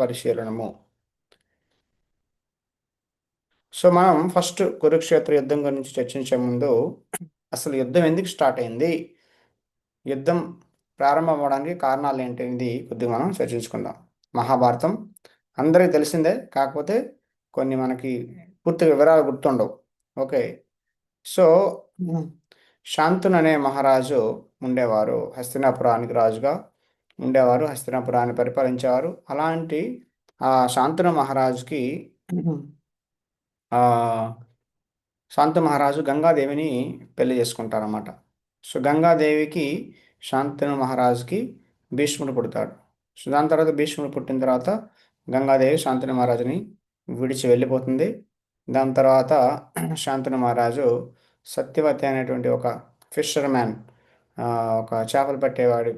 పరిశీలనము. So మనం first Kurukshetra యుద్ధం గురించి చర్చించే ముందు అసలు యుద్ధం ఎందుకు స్టార్ట్ అయింది, యుద్ధం ప్రారంభం అవ్వడానికి కారణాలు ఏంటిది కొద్దిగా మనం చర్చించుకుందాం. మహాభారతం అందరికీ తెలిసిందే, కాకపోతే కొన్ని మనకి పూర్తి వివరాలు గుర్తుండవు. ఓకే. సో శాంతను అనే మహారాజు ఉండేవారు, హస్తినాపురానికి రాజుగా ఉండేవారు, హస్తినాపురాన్ని పరిపాలించేవారు. అలాంటి ఆ శాంతను మహారాజుకి ఆ శాంత మహారాజు గంగాదేవిని పెళ్లి చేసుకుంటారన్నమాట. సో గంగాదేవికి శాంతను మహారాజుకి భీష్ముడు పుడతాడు. సో దాని తర్వాత భీష్ముడు పుట్టిన తర్వాత గంగాదేవి శాంతను మహారాజుని విడిచి వెళ్ళిపోతుంది. దాని తర్వాత శాంతను మహారాజు సత్యవతి అనేటువంటి ఒక ఫిషర్ మ్యాన్, ఒక చేపలు పట్టేవాడి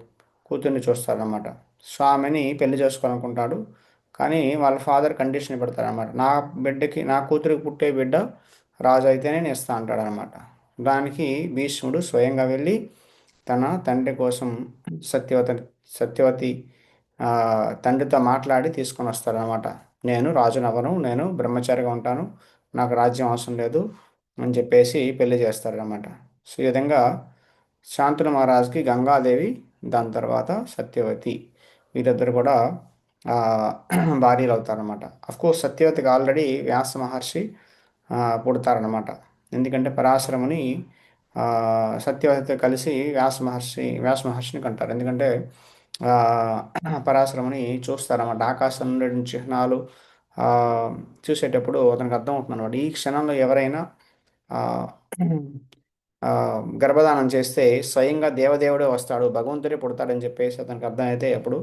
కూతుర్ని చూస్తాడనమాట. సో ఆమెని పెళ్లి చేసుకోవాలనుకుంటాడు. కానీ వాళ్ళ ఫాదర్ కండిషన్ పెడతారనమాట, నా బిడ్డకి, నా కూతురికి పుట్టే బిడ్డ రాజు అయితేనే నేను ఇస్తా అంటాడనమాట. దానికి భీష్ముడు స్వయంగా వెళ్ళి తన తండ్రి కోసం సత్యవతి సత్యవతి ఆ, తండ్రితో మాట్లాడి తీసుకొని వస్తాడనమాట. నేను రాజునవ్వను, నేను బ్రహ్మచారిగా ఉంటాను, నాకు రాజ్యం అవసరం లేదు అని చెప్పేసి పెళ్లి చేస్తారనమాట. సో ఈ విధంగా శాంతను మహారాజుకి గంగాదేవి, దాని తర్వాత సత్యవతి, వీరిద్దరు కూడా ఆ, భార్యలు అవుతారనమాట. అఫ్కోర్స్ సత్యవతికి ఆల్రెడీ వ్యాస మహర్షి పుడతారనమాట. ఎందుకంటే పరాశరముని ఆ, సత్యవతితో కలిసి వ్యాస మహర్షిని కంటారు. ఎందుకంటే ఆ, పరాశరముని చూస్తారన్నమాట. ఆకాశం నుండి చిహ్నాలు ఆ, చూసేటప్పుడు అతనికి అర్థమవుతుంది అనమాట, ఈ క్షణంలో ఎవరైనా ఆ, ఆ, గర్భధానం చేస్తే స్వయంగా దేవదేవుడే వస్తాడు, భగవంతుడే పుడతాడని చెప్పేసి అతనికి అర్థమైతే అప్పుడు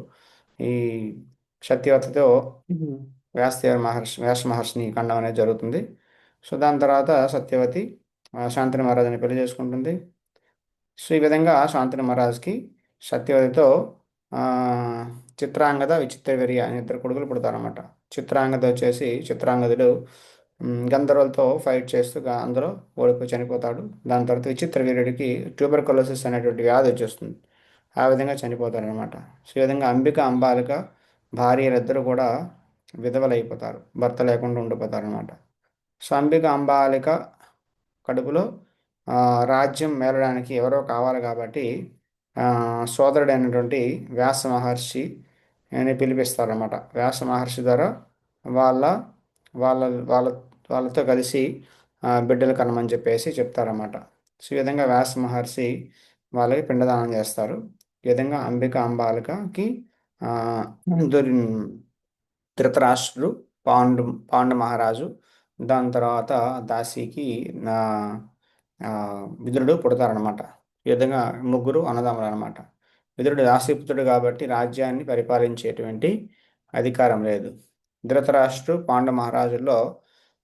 ఈ సత్యవతితో వ్యాస మహర్షిని ఖండం అనేది జరుగుతుంది. సో దాని తర్వాత సత్యవతి శాంతను మహారాజుని పెళ్లి చేసుకుంటుంది. సో ఈ విధంగా శాంతను మహారాజుకి సత్యవతితో ఆ, చిత్రాంగద విచిత్రవీర్య అనే ఇద్దరు కొడుకులు పుడతారన్నమాట. చిత్రాంగద వచ్చేసి చిత్రాంగదుడు గంధర్వులతో ఫైట్ చేస్తూ అందులో ఓడిపోయి చనిపోతాడు. దాని తర్వాత విచిత్రవీర్యుడికి ట్యూబర్కులోసిస్ అనేటువంటి వ్యాధి వచ్చేస్తుంది. ఆ విధంగా చనిపోతారనమాట. సో ఈ విధంగా అంబిక అంబాలిక భార్యలిద్దరూ కూడా విధవలైపోతారు, భర్త లేకుండా ఉండిపోతారు అనమాట. సో అంబిక అంబాలిక కడుపులో ఆ, రాజ్యం మేలడానికి ఎవరో కావాలి కాబట్టి ఆ, సోదరుడైనటువంటి వ్యాస మహర్షి అని పిలిపిస్తారన్నమాట. వ్యాస మహర్షి ద్వారా వాళ్ళ వాళ్ళ వాళ్ళ వాళ్ళతో కలిసి బిడ్డలు కనమని చెప్పేసి చెప్తారన్నమాట. సో ఈ విధంగా వ్యాస మహర్షి వాళ్ళకి పిండదానం చేస్తారు. ఈ విధంగా అంబిక అంబాలికకి ఆ, దుర్ ధృతరాష్ట్రుడు, పాండు పాండు మహారాజు, దాని తర్వాత దాసికి నా ఆ, విదురుడు పుడతారనమాట. ఈ విధంగా ముగ్గురు అన్నదమ్ములు అనమాట. విదురుడు దాసీపుత్రుడు కాబట్టి రాజ్యాన్ని పరిపాలించేటువంటి అధికారం లేదు. ధృతరాష్ట్రు పాండు మహారాజుల్లో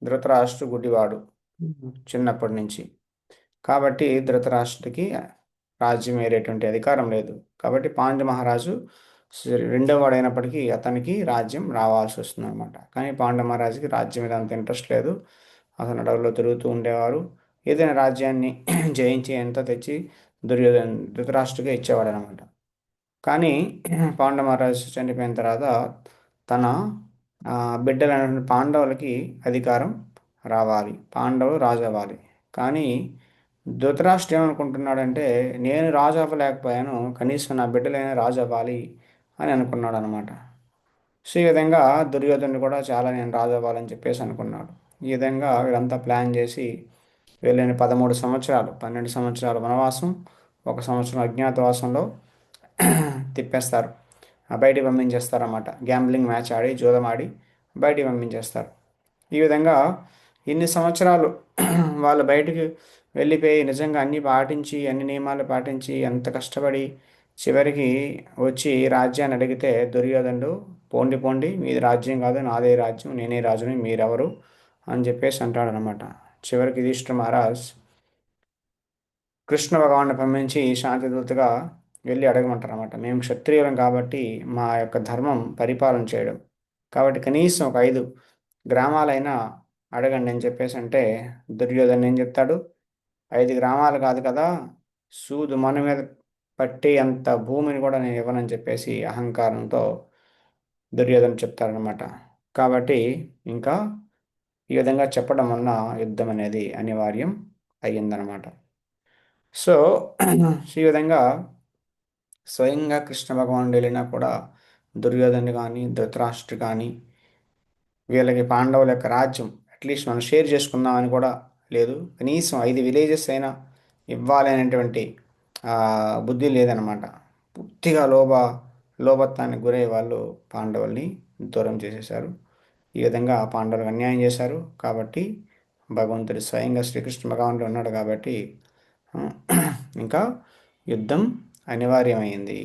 ధృతరాష్ట్రు గుడ్డివాడు చిన్నప్పటి నుంచి. కాబట్టి ధృతరాష్ట్రుడికి రాజ్యం ఏరేటువంటి అధికారం లేదు. కాబట్టి పాండ్య మహారాజు రెండో వాడైనప్పటికీ అతనికి రాజ్యం రావాల్సి వస్తుంది అనమాట. కానీ పాండ్య మహారాజుకి రాజ్యం మీద అంత ఇంట్రెస్ట్ లేదు. అతను అడవుల్లో తిరుగుతూ ఉండేవారు. ఏదైనా రాజ్యాన్ని జయించి ఎంత తెచ్చి ధృతరాష్ట్రుడిగా ఇచ్చేవాడు అనమాట. కానీ పాండ్య మహారాజు చనిపోయిన తర్వాత తన బిడ్డలైన పాండవులకి అధికారం రావాలి, పాండవులు రాజు అవ్వాలి. కానీ ధృతరాష్ట్రుడు ఏమనుకుంటున్నాడంటే, నేను రాజు అవ్వలేకపోయాను, కనీసం నా బిడ్డలైనా రాజు అవ్వాలి అని అనుకున్నాడు అనమాట. సో ఈ విధంగా దుర్యోధనుడు కూడా చాలా నేను రాజు అవ్వాలని చెప్పేసి అనుకున్నాడు. ఈ విధంగా వీళ్ళంతా ప్లాన్ చేసి వెళ్ళిన 13 సంవత్సరాలు, 12 సంవత్సరాల వనవాసం, 1 సంవత్సరం అజ్ఞాతవాసంలో తిప్పేస్తారు. బయటికి పంపించేస్తారన్నమాట. గ్యాంబ్లింగ్ మ్యాచ్ ఆడి, జూదం ఆడి బయటికి పంపించేస్తారు. ఈ విధంగా ఇన్ని సంవత్సరాలు వాళ్ళు బయటికి వెళ్ళిపోయి నిజంగా అన్ని పాటించి, అన్ని నియమాలు పాటించి, ఎంత కష్టపడి చివరికి వచ్చి రాజ్యాన్ని అడిగితే దుర్యోధనుడు, పోండి పోండి, మీది రాజ్యం కాదు, నాదే రాజ్యం, నేనే రాజుని, మీరెవరు అని చెప్పేసి అంటాడనమాట. చివరికి యుధిష్ఠిర మహారాజ్ కృష్ణ భగవాన్ని పంపించి శాంతిదూతగా వెళ్ళి అడగమంటారు అనమాట. మేము క్షత్రియులం కాబట్టి మా యొక్క ధర్మం పరిపాలన చేయడం, కాబట్టి కనీసం ఒక 5 గ్రామాలైనా అడగండి అని చెప్పేసి అంటే దుర్యోధన ఏం చెప్తాడు, 5 గ్రామాలు కాదు కదా, సూదు మన మీద పట్టి అంత భూమిని కూడా నేను ఇవ్వనని చెప్పేసి అహంకారంతో దుర్యోధన చెప్తారనమాట. కాబట్టి ఇంకా ఈ విధంగా చెప్పడం వలన యుద్ధం అనేది అనివార్యం అయ్యిందనమాట. సో ఈ విధంగా స్వయంగా కృష్ణ భగవానుడు వెళ్ళినా కూడా దుర్యోధను కానీ ధృతరాష్ట్రుడు కానీ వీళ్ళకి పాండవుల యొక్క రాజ్యం అట్లీస్ట్ మనం షేర్ చేసుకుందామని కూడా లేదు. కనీసం 5 విలేజెస్ అయినా ఇవ్వాలి అనేటువంటి ఆ, బుద్ధి లేదనమాట. పూర్తిగా లోభత్వానికి గురై వాళ్ళు పాండవుల్ని దూరం చేసేశారు. ఈ విధంగా పాండవులకు అన్యాయం చేశారు. కాబట్టి భగవంతుడు స్వయంగా శ్రీకృష్ణ భగవానుడు ఉన్నాడు కాబట్టి ఆ, ఇంకా యుద్ధం అనివార్యమైంది.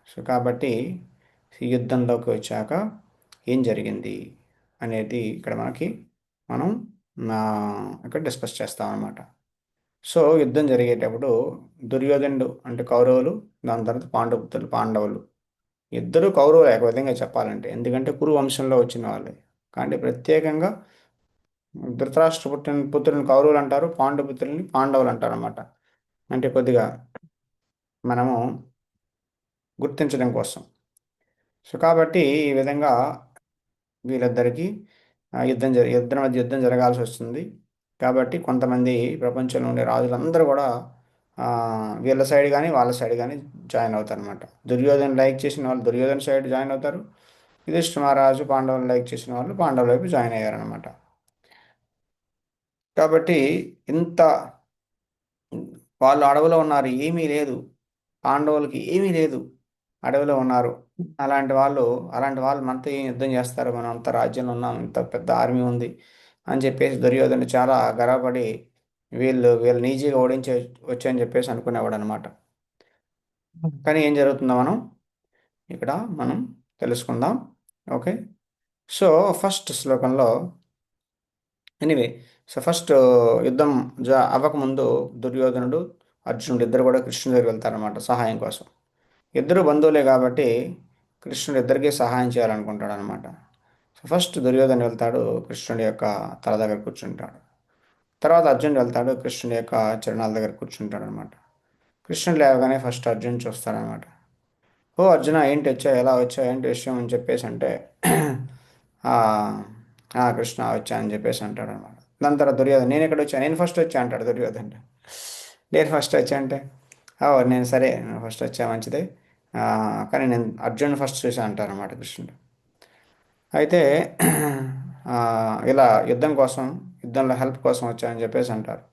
సో కాబట్టి ఈ యుద్ధంలోకి వచ్చాక ఏం జరిగింది అనేది ఇక్కడ మనం నా ఇక్కడ డిస్కస్ చేస్తాం అన్నమాట. సో యుద్ధం జరిగేటప్పుడు దుర్యోధనుడు అంటే కౌరవులు, దాని తర్వాత పాండుపుత్రులు పాండవులు ఇద్దరు కౌరవులు ఒక విధంగా చెప్పాలంటే, ఎందుకంటే కురు వంశంలో వచ్చిన వాళ్ళే. కానీ ప్రత్యేకంగా ధృతరాష్ట్ర పుత్రుని కౌరవులు అంటారు, పాండుపుత్రుల్ని పాండవులు అంటారు అన్నమాట. అంటే కొద్దిగా మనము గుర్తించడం కోసం. సో కాబట్టి ఈ విధంగా వీళ్ళిద్దరికీ యుద్ధం జరగాల్సి వస్తుంది. కాబట్టి కొంతమంది ప్రపంచంలో ఉండే రాజులందరూ కూడా ఆ, వీళ్ళ సైడ్ కానీ వాళ్ళ సైడ్ కానీ జాయిన్ అవుతారు అనమాట. దుర్యోధన లైక్ చేసిన వాళ్ళు దుర్యోధన సైడ్ జాయిన్ అవుతారు. యుధిష్ఠిర మహారాజు పాండవులు లైక్ చేసిన వాళ్ళు పాండవుల వైపు జాయిన్ అయ్యారనమాట. కాబట్టి ఇంత వాళ్ళు అడవిలో ఉన్నారు, ఏమీ లేదు, పాండవులకి ఏమీ లేదు, అడవిలో ఉన్నారు. అలాంటి వాళ్ళు మనతో ఏం యుద్ధం చేస్తారు, మనం అంత రాజ్యంలో ఉన్నాం, ఇంత పెద్ద ఆర్మీ ఉంది అని చెప్పేసి దుర్యోధనుడు చాలా గర్వపడి వీళ్ళు ఈజీగా ఓడించే వచ్చని చెప్పేసి అనుకునేవాడు అనమాట. కానీ ఏం జరుగుతుందో ఇక్కడ మనం తెలుసుకుందాం. ఓకే. సో ఫస్ట్ శ్లోకంలో ఎనీవే, సో ఫస్ట్ యుద్ధం అవ్వకముందు దుర్యోధనుడు అర్జునుడు ఇద్దరు కూడా కృష్ణుడి దగ్గరికి వెళ్తారనమాట సహాయం కోసం. ఇద్దరు బంధువులే కాబట్టి కృష్ణుడు ఇద్దరికీ సహాయం చేయాలనుకుంటాడు అనమాట. సో ఫస్ట్ దుర్యోధన వెళ్తాడు, కృష్ణుడి యొక్క తల దగ్గర కూర్చుంటాడు. తర్వాత అర్జునుడు వెళ్తాడు, కృష్ణుడి యొక్క చరణాల దగ్గర కూర్చుంటాడు అనమాట. కృష్ణుడు లేవగానే ఫస్ట్ అర్జున్ చూస్తాడనమాట. ఓ అర్జున, ఏంటి వచ్చావు, ఎలా వచ్చావు, ఏంటి విషయం అని చెప్పేసి అంటే "ఆ, కృష్ణ వచ్చా" అని చెప్పేసి అంటాడు అనమాట. దాని తర్వాత దుర్యోధన, నేను ఎక్కడ వచ్చా, నేను ఫస్ట్ వచ్చా అంటాడు దుర్యోధన. నేను ఫస్ట్ వచ్చా అంటే "ఓ, నేను సరే, నేను ఫస్ట్ వచ్చా మంచిదే, ఆ, కానీ నేను అర్జున్ ఫస్ట్ చూసా" అంటారు అనమాట కృష్ణుడు. అయితే ఆ, ఇలా యుద్ధంలో హెల్ప్ కోసం వచ్చా అని చెప్పేసి అంటారు.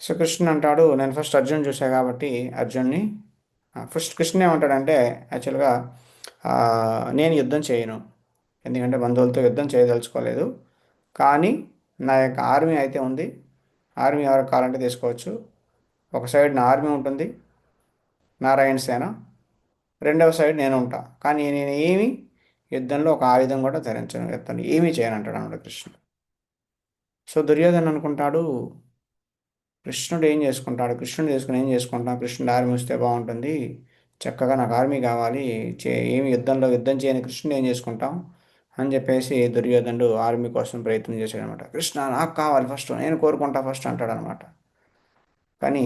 సో కృష్ణుడు అంటాడు, నేను ఫస్ట్ అర్జున్ చూసా కాబట్టి అర్జున్ని ఫస్ట్ కృష్ణ ఏమంటాడంటే యాక్చువల్గా ఆ, నేను యుద్ధం చేయను, ఎందుకంటే బంధువులతో యుద్ధం చేయదలుచుకోలేదు. కానీ నా యొక్క ఆర్మీ అయితే ఉంది, ఆర్మీ ఎవరికి కావాలంటే తీసుకోవచ్చు. ఒక సైడ్ నా ఆర్మీ ఉంటుంది, నారాయణ సేన, రెండవ సైడ్ నేను ఉంటా. కానీ నేను యుద్ధంలో ఒక ఆయుధం కూడా ధరించను, ఎత్తను, ఏమీ చేయను అంటాడు అన్నమాట కృష్ణుడు. సో దుర్యోధన అనుకుంటాడు, కృష్ణుడు ఏం చేసుకుంటాడు, కృష్ణుడు చేసుకుని ఏం చేసుకుంటాం, కృష్ణుడు ఆర్మీ వస్తే బాగుంటుంది, చక్కగా నాకు ఆర్మీ కావాలి, ఏమి యుద్ధం చేయని కృష్ణుడు ఏం చేసుకుంటాం అని చెప్పేసి దుర్యోధనుడు ఆర్మీ కోసం ప్రయత్నం చేశాడు అనమాట. కృష్ణ నాకు కావాలి ఫస్ట్, నేను కోరుకుంటా ఫస్ట్ అంటాడు అనమాట. కానీ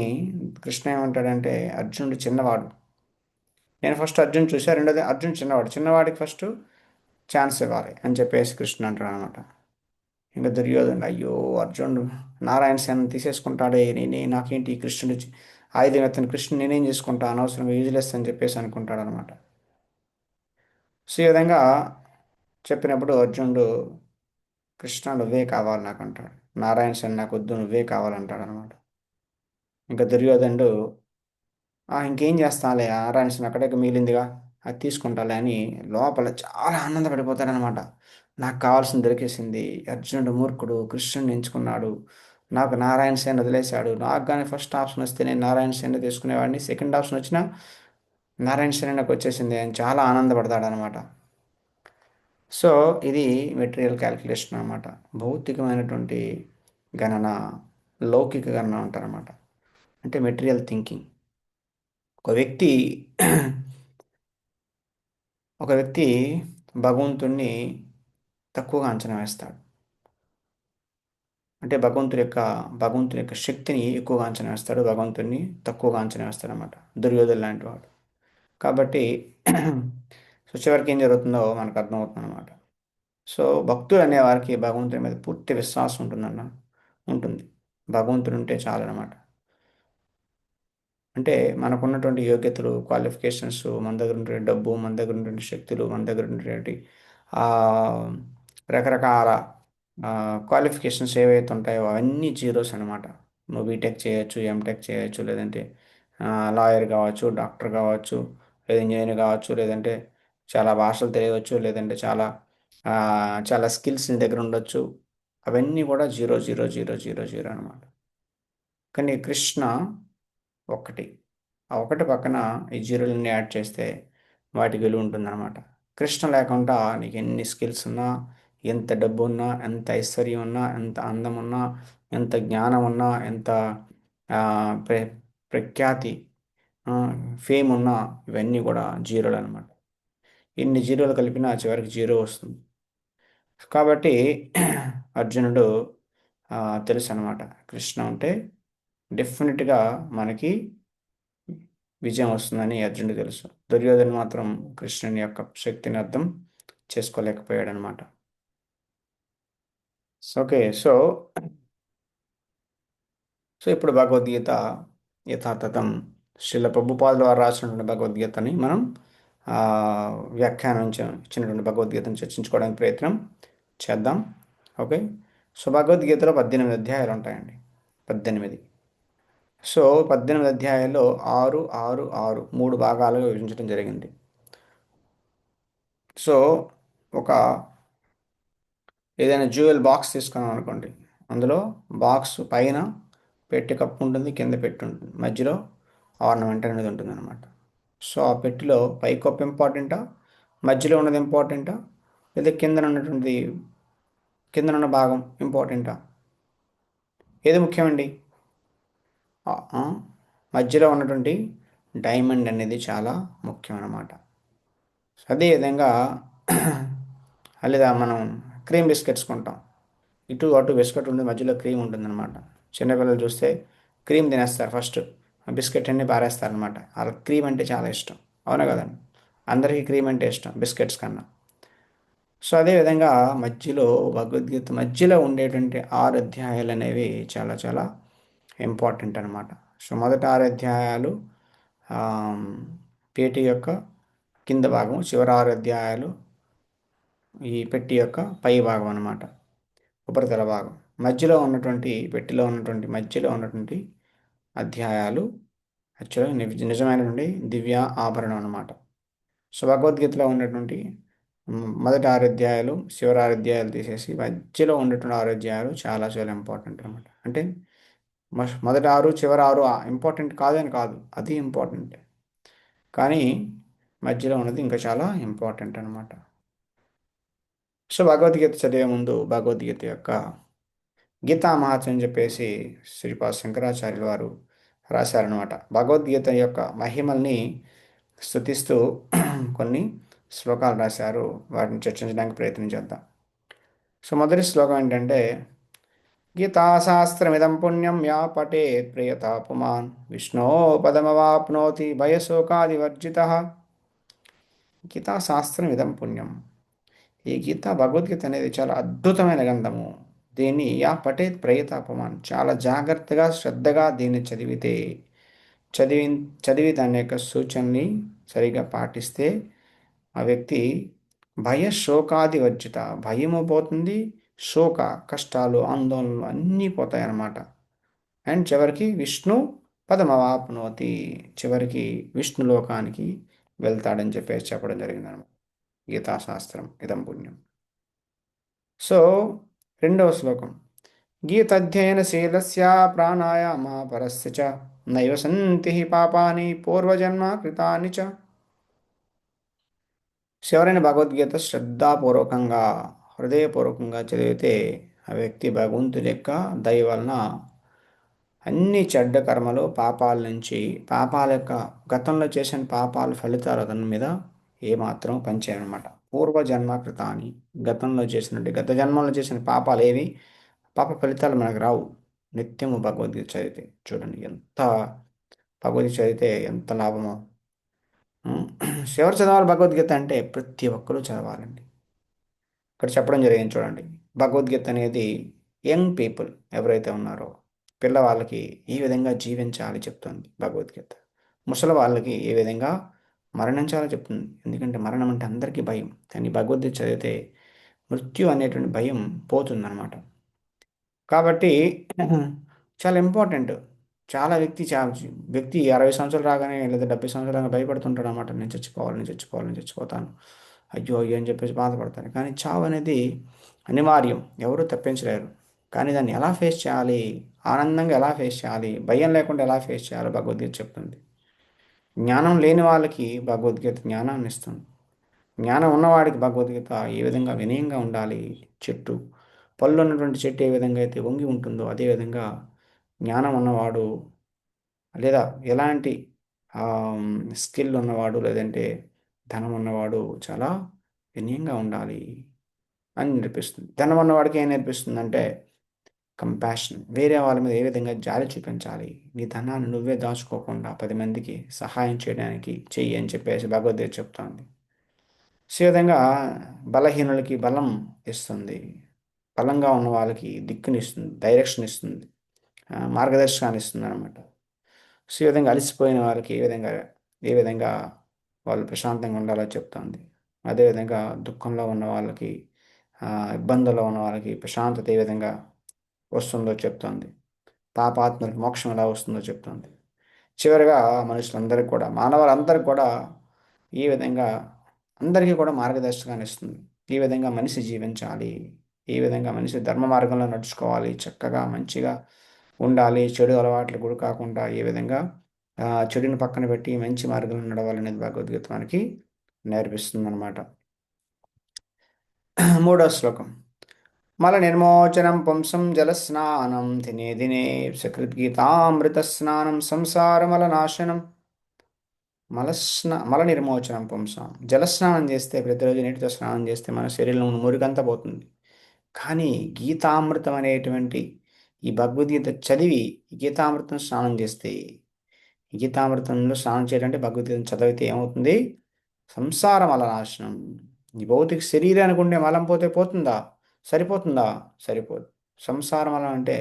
కృష్ణ ఏమంటాడంటే, అర్జునుడు చిన్నవాడు, నేను ఫస్ట్ అర్జున్ చూసా, రెండోది అర్జున్ చిన్నవాడు, చిన్నవాడికి ఫస్ట్ ఛాన్స్ ఇవ్వాలి అని చెప్పేసి కృష్ణ అంటాడు అనమాట. ఇంకా దుర్యోధనుడు, అయ్యో అర్జునుడు నారాయణ సేన తీసేసుకుంటాడే, నాకేంటి ఈ కృష్ణుడు ఆయుధం ఎత్తని కృష్ణుడు నేనేం చేసుకుంటా, అనవసరంగా యూజ్లెస్ అని చెప్పేసి అనుకుంటాడు అనమాట. సో ఈ విధంగా చెప్పినప్పుడు అర్జునుడు, కృష్ణ నువ్వే కావాలి నాకు అంటాడు, నారాయణ సేన నాకు వద్దు, నువ్వే కావాలంటాడు అనమాట. ఇంకా దుర్యోధనుడు, ఇంకేం చేస్తానులే, నారాయణ సేన అక్కడే మిగిలిందిగా, అది తీసుకుంటాలే అని లోపల చాలా ఆనందపడిపోతాడనమాట. నాకు కావాల్సింది దొరికేసింది, అర్జునుడు మూర్ఖుడు కృష్ణుడిని ఎంచుకున్నాడు, నాకు నారాయణ సేన వదిలేశాడు, నాకు కానీ ఫస్ట్ ఆప్షన్ వస్తే నేను నారాయణ సేన తీసుకునేవాడిని, సెకండ్ ఆప్షన్ వచ్చినా నారాయణ సేన నాకు వచ్చేసింది అని చాలా ఆనందపడతాడు అనమాట. సో ఇది మెటీరియల్ క్యాలిక్యులేషన్ అనమాట. భౌతికమైనటువంటి గణన, లౌకిక గణన అంటారనమాట. అంటే మెటీరియల్ థింకింగ్. ఒక వ్యక్తి ఒక వ్యక్తి భగవంతుణ్ణి తక్కువగా అంచనా వేస్తాడు. అంటే భగవంతుని యొక్క శక్తిని ఎక్కువగా అంచనా వేస్తాడు, భగవంతుని తక్కువగా అంచనా వేస్తాడు అనమాట దుర్యోధన లాంటి వాడు. కాబట్టి సో చివరికి ఏం జరుగుతుందో మనకు అర్థమవుతుంది అనమాట. సో భక్తులు అనేవారికి భగవంతుని మీద పూర్తి విశ్వాసం ఉంటుందన్న, ఉంటుంది. భగవంతుడు ఉంటే చాలన్నమాట. అంటే మనకున్నటువంటి యోగ్యతలు, క్వాలిఫికేషన్స్, మన దగ్గర ఉన్నటువంటి డబ్బు, మన దగ్గర ఉన్నటువంటి శక్తులు, మన దగ్గర ఉన్నటువంటి ఆ, రకరకాల క్వాలిఫికేషన్స్ ఏవైతే ఉంటాయో అవన్నీ జీరోస్ అనమాట. నువ్వు బీటెక్ చేయొచ్చు, ఎంటెక్ చేయొచ్చు, లేదంటే లాయర్ కావచ్చు, డాక్టర్ కావచ్చు, లేదా ఇంజనీర్ కావచ్చు, లేదంటే చాలా భాషలు తెలియవచ్చు, లేదంటే ఆ, చాలా స్కిల్స్ నీ దగ్గర ఉండొచ్చు. అవన్నీ కూడా zero zero zero zero zero అనమాట. కానీ కృష్ణ ఒకటి, ఆ ఒకటి పక్కన ఈ జీరోలన్నీ యాడ్ చేస్తే వాటికి విలువ ఉంటుందన్నమాట. కృష్ణ లేకుండా నీకు ఎన్ని స్కిల్స్ ఉన్నా, ఎంత డబ్బు ఉన్నా, ఎంత ఐశ్వర్యం ఉన్నా, ఎంత అందం ఉన్నా, ఎంత జ్ఞానం ఉన్నా, ఎంత ఆ, ప్ర ప్రఖ్యాతి, ఫేమ్ ఉన్నా, ఇవన్నీ కూడా జీరోలు అనమాట. ఇన్ని జీరోలు కలిపినా చివరికి జీరో వస్తుంది. కాబట్టి అర్జునుడు ఆ, తెలుసు అనమాట, కృష్ణ ఉంటే డెఫినెట్గా మనకి విజయం వస్తుందని అర్జునుడికి తెలుసు. దుర్యోధన మాత్రం కృష్ణుని యొక్క శక్తిని అర్థం చేసుకోలేకపోయాడు అనమాట. ఓకే. సో ఇప్పుడు భగవద్గీత యథాతథం శ్రీల ప్రభుపాదుల వారు రాసినటువంటి భగవద్గీతని మనం ఆ, వ్యాఖ్యానం ఇచ్చినటువంటి భగవద్గీతను చర్చించుకోవడానికి ప్రయత్నం చేద్దాం. ఓకే. సో భగవద్గీతలో 18 అధ్యాయాలు ఉంటాయండి. 18. సో 18 అధ్యాయాల్లో 6, 6, 6 మూడు భాగాలుగా విభజించడం జరిగింది. సో ఒక ఏదైనా జ్యువెల్ బాక్స్ తీసుకున్నాం అనుకోండి. అందులో బాక్స్ పైన పెట్టి కప్పు ఉంటుంది, కింద పెట్టి ఉంటుంది, మధ్యలో ఆర్నమెంట్ అనేది ఉంటుంది అనమాట. సో ఆ పెట్టిలో పై కప్పు ఇంపార్టెంటా, మధ్యలో ఉన్నది ఇంపార్టెంటా, లేదా కింద ఉన్న భాగం ఇంపార్టెంటా? ఏది ముఖ్యమండి? ఆ, ఆ, మధ్యలో ఉన్నటువంటి డైమండ్ అనేది చాలా ముఖ్యం అన్నమాట. అదేవిధంగా లేదా మనం క్రీమ్ బిస్కెట్స్ కొంటాం. ఇటు అటు బిస్కెట్ ఉంటుంది, మధ్యలో క్రీమ్ ఉంటుంది అనమాట. చిన్నపిల్లలు చూస్తే క్రీమ్ తినేస్తారు ఫస్ట్, ఆ బిస్కెట్ అన్ని పారేస్తారనమాట. వాళ్ళ క్రీమ్ అంటే చాలా ఇష్టం. అవునా కదండి? అందరికీ క్రీమ్ అంటే ఇష్టం బిస్కెట్స్ కన్నా. సో అదేవిధంగా మధ్యలో భగవద్గీత మధ్యలో ఉండేటువంటి 6 అధ్యాయాలు అనేవి చాలా చాలా ఇంపార్టెంట్ అనమాట. సో మొదటి 6 అధ్యాయాలు ఆమ్, పేటీ యొక్క కింద భాగం, చివరి 6 అధ్యాయాలు ఈ పెట్టి యొక్క పై భాగం అన్నమాట, ఉపరితల భాగం. మధ్యలో ఉన్నటువంటి పెట్టిలో ఉన్నటువంటి మధ్యలో ఉన్నటువంటి అధ్యాయాలు యాక్చువల్గా నిజమైనటువంటి దివ్య ఆభరణం అన్నమాట. సో భగవద్గీతలో ఉన్నటువంటి మొదటి 6 అధ్యాయాలు, చివరి 6 అధ్యాయాలు తీసేసి మధ్యలో ఉన్నటువంటి 6 అధ్యాయాలు చాలా చాలా ఇంపార్టెంట్ అనమాట. అంటే మొదటి 6, చివరి 6 ఇంపార్టెంట్ కాదని కాదు, అది ఇంపార్టెంట్. కానీ మధ్యలో ఉన్నది ఇంకా చాలా ఇంపార్టెంట్ అనమాట. సో భగవద్గీత చదివే ముందు భగవద్గీత యొక్క గీతా మహాత్మ్యం అని చెప్పేసి శ్రీపాద శంకరాచార్యుల వారు రాశారనమాట. భగవద్గీత యొక్క మహిమల్ని స్తుతిస్తూ కొన్ని శ్లోకాలు రాశారు. వాటిని చర్చించడానికి ప్రయత్నం చేద్దాం. సో మొదటి శ్లోకం ఏంటంటే, గీతాశాస్త్రమిదం పుణ్యం యా పఠేత్ ప్రియతా పుమాన్ విష్ణో పదమవాప్నోతి భయశోకాదివర్జిత. గీతాశాస్త్రం ఇదం పుణ్యం. ఈ గీత భగవద్గీత అనేది చాలా అద్భుతమైన గ్రంథము. దీన్ని యా పఠేత్ ప్రయతాపమాన్, చాలా జాగ్రత్తగా శ్రద్ధగా దీన్ని చదివి చదివి దాని యొక్క సూచనని సరిగా పాటిస్తే ఆ వ్యక్తి భయ శోకాది వర్జిత, భయము పోతుంది, శోక కష్టాలు ఆందోళనలు అన్నీ పోతాయి అన్నమాట. అండ్ చివరికి విష్ణు పదమవాప్నోతి, చివరికి విష్ణు లోకానికి వెళ్తాడని చెప్పేసి చెప్పడం జరిగింది అనమాట. గీతాశాస్త్రం ఇదం పుణ్యం. సో రెండవ శ్లోకం, గీతధ్యయనశీలస్య ప్రాణాయామపరస్య చ నైవ సంతి హి పాపాని పూర్వజన్మ కృతాని చ. ఎవరైనా భగవద్గీత శ్రద్ధాపూర్వకంగా, హృదయపూర్వకంగా చదివితే ఆ వ్యక్తి భగవంతుడి యొక్క దయ వలన అన్ని చెడ్డ కర్మలు, పాపాల నుంచి, పాపాల యొక్క గతంలో చేసిన పాపాల ఫలితాలు అతని మీద ఏమాత్రం పనిచేయనమాట. పూర్వజన్మ కృతాని, గత జన్మలో చేసిన పాపాలు ఏవి, పాప ఫలితాలు మనకు రావు. నిత్యము భగవద్గీత చదివితే చూడండి ఎంత, భగవద్గీత చదివితే ఎంత లాభమో. ఉమ్, ఎవరు చదవాలి భగవద్గీత అంటే ప్రతి ఒక్కరూ చదవాలండి. ఇక్కడ చెప్పడం జరిగింది చూడండి. భగవద్గీత అనేది యంగ్ పీపుల్ ఎవరైతే ఉన్నారో పిల్లవాళ్ళకి ఈ విధంగా జీవించాలి చెప్తుంది భగవద్గీత. ముసలి వాళ్ళకి ఏ విధంగా మరణించాలో చెప్తుంది. ఎందుకంటే మరణం అంటే అందరికీ భయం, కానీ భగవద్గీత చదివితే మృత్యు అనేటువంటి భయం పోతుందన్నమాట. కాబట్టి చాలా ఇంపార్టెంట్. చాలా వ్యక్తి 60 సంవత్సరాలు రాగానే లేదా 70 సంవత్సరాలు రాగానే భయపడుతుంటాడు అనమాట. నేను చచ్చిపోవాలి, నేను చచ్చిపోవాలి, నేను చచ్చిపోతాను, అయ్యో అయ్యో అని చెప్పేసి బాధపడతాను. కానీ చావు అనేది అనివార్యం, ఎవరూ తప్పించలేరు. కానీ దాన్ని ఎలా ఫేస్ చేయాలి, ఆనందంగా ఎలా ఫేస్ చేయాలి, భయం లేకుండా ఎలా ఫేస్ చేయాలో భగవద్గీత చెప్తుంది. జ్ఞానం లేని వాళ్ళకి భగవద్గీత జ్ఞానాన్ని ఇస్తుంది. జ్ఞానం ఉన్నవాడికి భగవద్గీత ఏ విధంగా వినయంగా ఉండాలి, చెట్టు పళ్ళు ఉన్నటువంటి చెట్టు ఏ విధంగా అయితే వంగి ఉంటుందో అదేవిధంగా జ్ఞానం ఉన్నవాడు లేదా ఎలాంటి స్కిల్ ఉన్నవాడు లేదంటే ధనం ఉన్నవాడు చాలా వినయంగా ఉండాలి అని నేర్పిస్తుంది. ధనం ఉన్నవాడికి ఏం నేర్పిస్తుందంటే కంపాషన్, వేరే వాళ్ళ మీద ఏ విధంగా జాలి చూపించాలి, నీ ధనాన్ని నువ్వే దాచుకోకుండా 10 మందికి సహాయం చేయడానికి చెయ్యి అని చెప్పేసి భగవద్గీత చెప్తోంది. సో ఈ విధంగా బలహీనులకి బలం ఇస్తుంది, బలంగా ఉన్న వాళ్ళకి దిక్కునిస్తుంది, డైరెక్షన్ ఇస్తుంది, మార్గదర్శకాన్ని ఇస్తుంది అనమాట. సో ఈ విధంగా అలసిపోయిన వాళ్ళకి ఏ విధంగా వాళ్ళు ప్రశాంతంగా ఉండాలో చెప్తుంది. అదేవిధంగా దుఃఖంలో ఉన్న వాళ్ళకి, ఇబ్బందుల్లో ఉన్న వాళ్ళకి ప్రశాంతత ఏ విధంగా వస్తుందో చెప్తుంది. పాపాత్మలకు మోక్షం ఎలా వస్తుందో చెప్తుంది. చివరిగా మనుషులందరికీ కూడా, మానవులందరికీ కూడా ఈ విధంగా అందరికీ కూడా మార్గదర్శకాన్ని ఇస్తుంది. ఈ విధంగా మనిషి జీవించాలి, ఈ విధంగా మనిషి ధర్మ మార్గంలో నడుచుకోవాలి, చక్కగా మంచిగా ఉండాలి, చెడు అలవాట్లు గురి కాకుండా ఏ విధంగా చెడుని పక్కన పెట్టి మంచి మార్గంలో నడవాలనేది భగవద్గీత మనకి నేర్పిస్తుంది అనమాట. మూడో శ్లోకం. మల నిర్మోచనం పుంసం జలస్నానం దినే దినే సకృద్గీతామృత స్నానం సంసారమల నాశనం. మల నిర్మోచనం పుంసం, జలస్నానం చేస్తే ప్రతిరోజు నీటితో స్నానం చేస్తే మన శరీరంలో మురికంతా పోతుంది. కానీ గీతామృతం అనేటువంటి ఈ భగవద్గీత చదివి ఈ గీతామృతం స్నానం చేస్తే, ఈ గీతామృతంలో స్నానం చేయడం అంటే భగవద్గీత చదివితే ఏమవుతుంది, సంసారం అల నాశనం. ఈ భౌతిక శరీరానికి ఉండే మలం పోతే పోతుందా, సరిపోతుందా, సరిపోదు. సంసారం అలా అంటే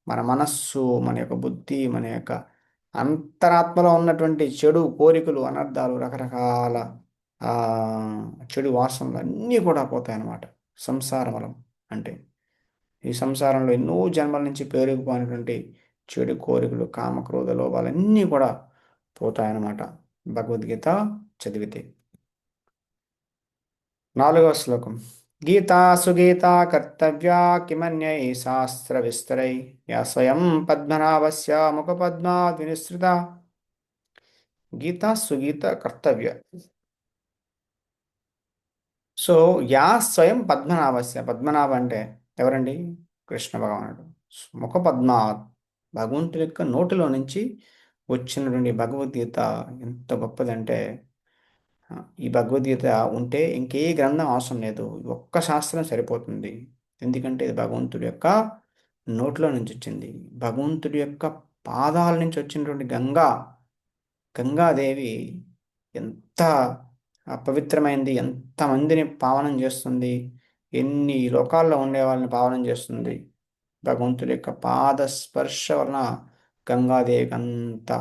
మన మనస్సు, మన యొక్క బుద్ధి, మన యొక్క అంతరాత్మలో ఉన్నటువంటి చెడు కోరికలు, అనర్థాలు, రకరకాల ఆ, చెడు వాసనలు అన్నీ కూడా పోతాయి అన్నమాట. సంసారమలం అంటే ఈ సంసారంలో ఎన్నో జన్మల నుంచి పేరుకుపోయినటువంటి చెడు కోరికలు, కామక్రోధ లోభాలన్నీ కూడా పోతాయన్నమాట భగవద్గీత చదివితే. నాలుగవ శ్లోకం. గీతా సుగీతా కర్తవ్యా కిమన్యై శాస్త్ర విస్తరై యా స్వయం పద్మనాభస్య ముఖ పద్మాద్ వినిసృత. గీతా సుగీత కర్తవ్య. సో యా స్వయం పద్మనాభస్య, పద్మనాభ అంటే ఎవరండి, కృష్ణ భగవానుడు. ముఖ పద్మాత్, భగవంతుడి యొక్క నోటిలో నుంచి వచ్చినటువంటి భగవద్గీత ఎంత గొప్పదంటే, ఈ భగవద్గీత ఉంటే ఇంకే గ్రంథం అవసరం లేదు, ఒక్క శాస్త్రం సరిపోతుంది. ఎందుకంటే ఇది భగవంతుడి యొక్క నోటిలో నుంచి వచ్చింది, భగవంతుడి యొక్క పాదాల నుంచి వచ్చినటువంటి గంగాదేవి ఎంత పవిత్రమైంది, ఎంతమందిని పావనం చేస్తుంది, ఎన్ని లోకాల్లో ఉండే వాళ్ళని పావనం చేస్తుంది. భగవంతుడి యొక్క పాద స్పర్శ వలన గంగాదేవికి అంత